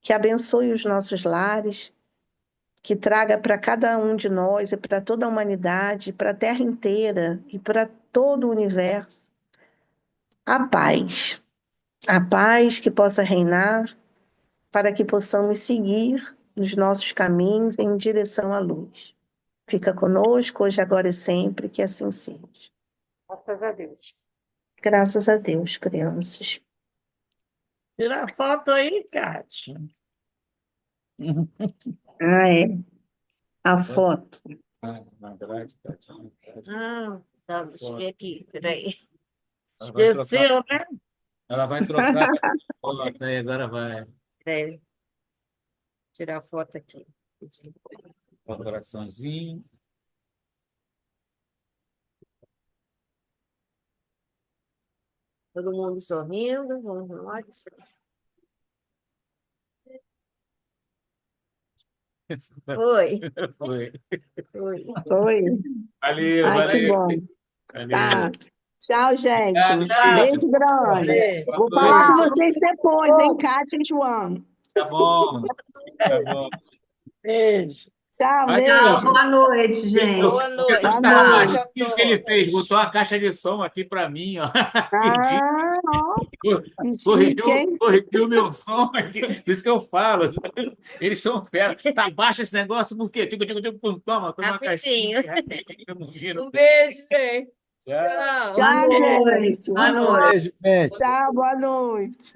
Speaker 3: que abençoe os nossos lares, que traga para cada um de nós e para toda a humanidade, para a Terra inteira e para todo o universo, a paz que possa reinar, para que possamos seguir nos nossos caminhos em direção à luz. Fica conosco hoje, agora e sempre, que assim seja.
Speaker 10: Graças a Deus.
Speaker 3: Graças a Deus, crianças.
Speaker 6: Tira a foto aí, Kátia.
Speaker 3: Ah, é. A foto.
Speaker 2: Tá, deixa eu ver aqui, peraí.
Speaker 6: Esqueceu, né?
Speaker 4: Ela vai trocar a foto, aí agora vai.
Speaker 2: Peraí. Tirar a foto aqui.
Speaker 4: O coraçãozinho.
Speaker 2: Todo mundo sorrindo. Vamos lá. Foi.
Speaker 4: Foi.
Speaker 2: Foi.
Speaker 3: Foi.
Speaker 4: Valeu,
Speaker 3: Ai, que
Speaker 4: valeu.
Speaker 3: bom.
Speaker 4: Valeu.
Speaker 3: Tá. Tchau, gente.
Speaker 4: Tchau.
Speaker 3: Beijo grande.
Speaker 6: Valeu.
Speaker 3: Vou falar com vocês depois, hein, Kátia e João.
Speaker 4: Tá bom. Tá bom.
Speaker 6: Beijo.
Speaker 3: Tchau,
Speaker 4: Aqui,
Speaker 3: beijo.
Speaker 4: ó.
Speaker 8: Boa noite, gente.
Speaker 7: Boa noite,
Speaker 3: Boa
Speaker 7: boa
Speaker 3: noite.
Speaker 7: noite a
Speaker 4: O que ele fez?
Speaker 7: todos.
Speaker 4: Botou a caixa de som aqui para mim, ó.
Speaker 3: Ah, ó. Que chique, hein?
Speaker 4: Corrigiu o meu som aqui. Por isso que eu falo. Eles são fera. Tá baixo esse negócio, por quê? Toma uma caixinha.
Speaker 2: Rapidinho. Um beijo, gente.
Speaker 4: Tchau.
Speaker 2: Tchau.
Speaker 3: Tchau,
Speaker 8: Boa noite.
Speaker 3: gente.
Speaker 8: Boa noite.
Speaker 1: Beijo, gente.
Speaker 3: Tchau, boa noite.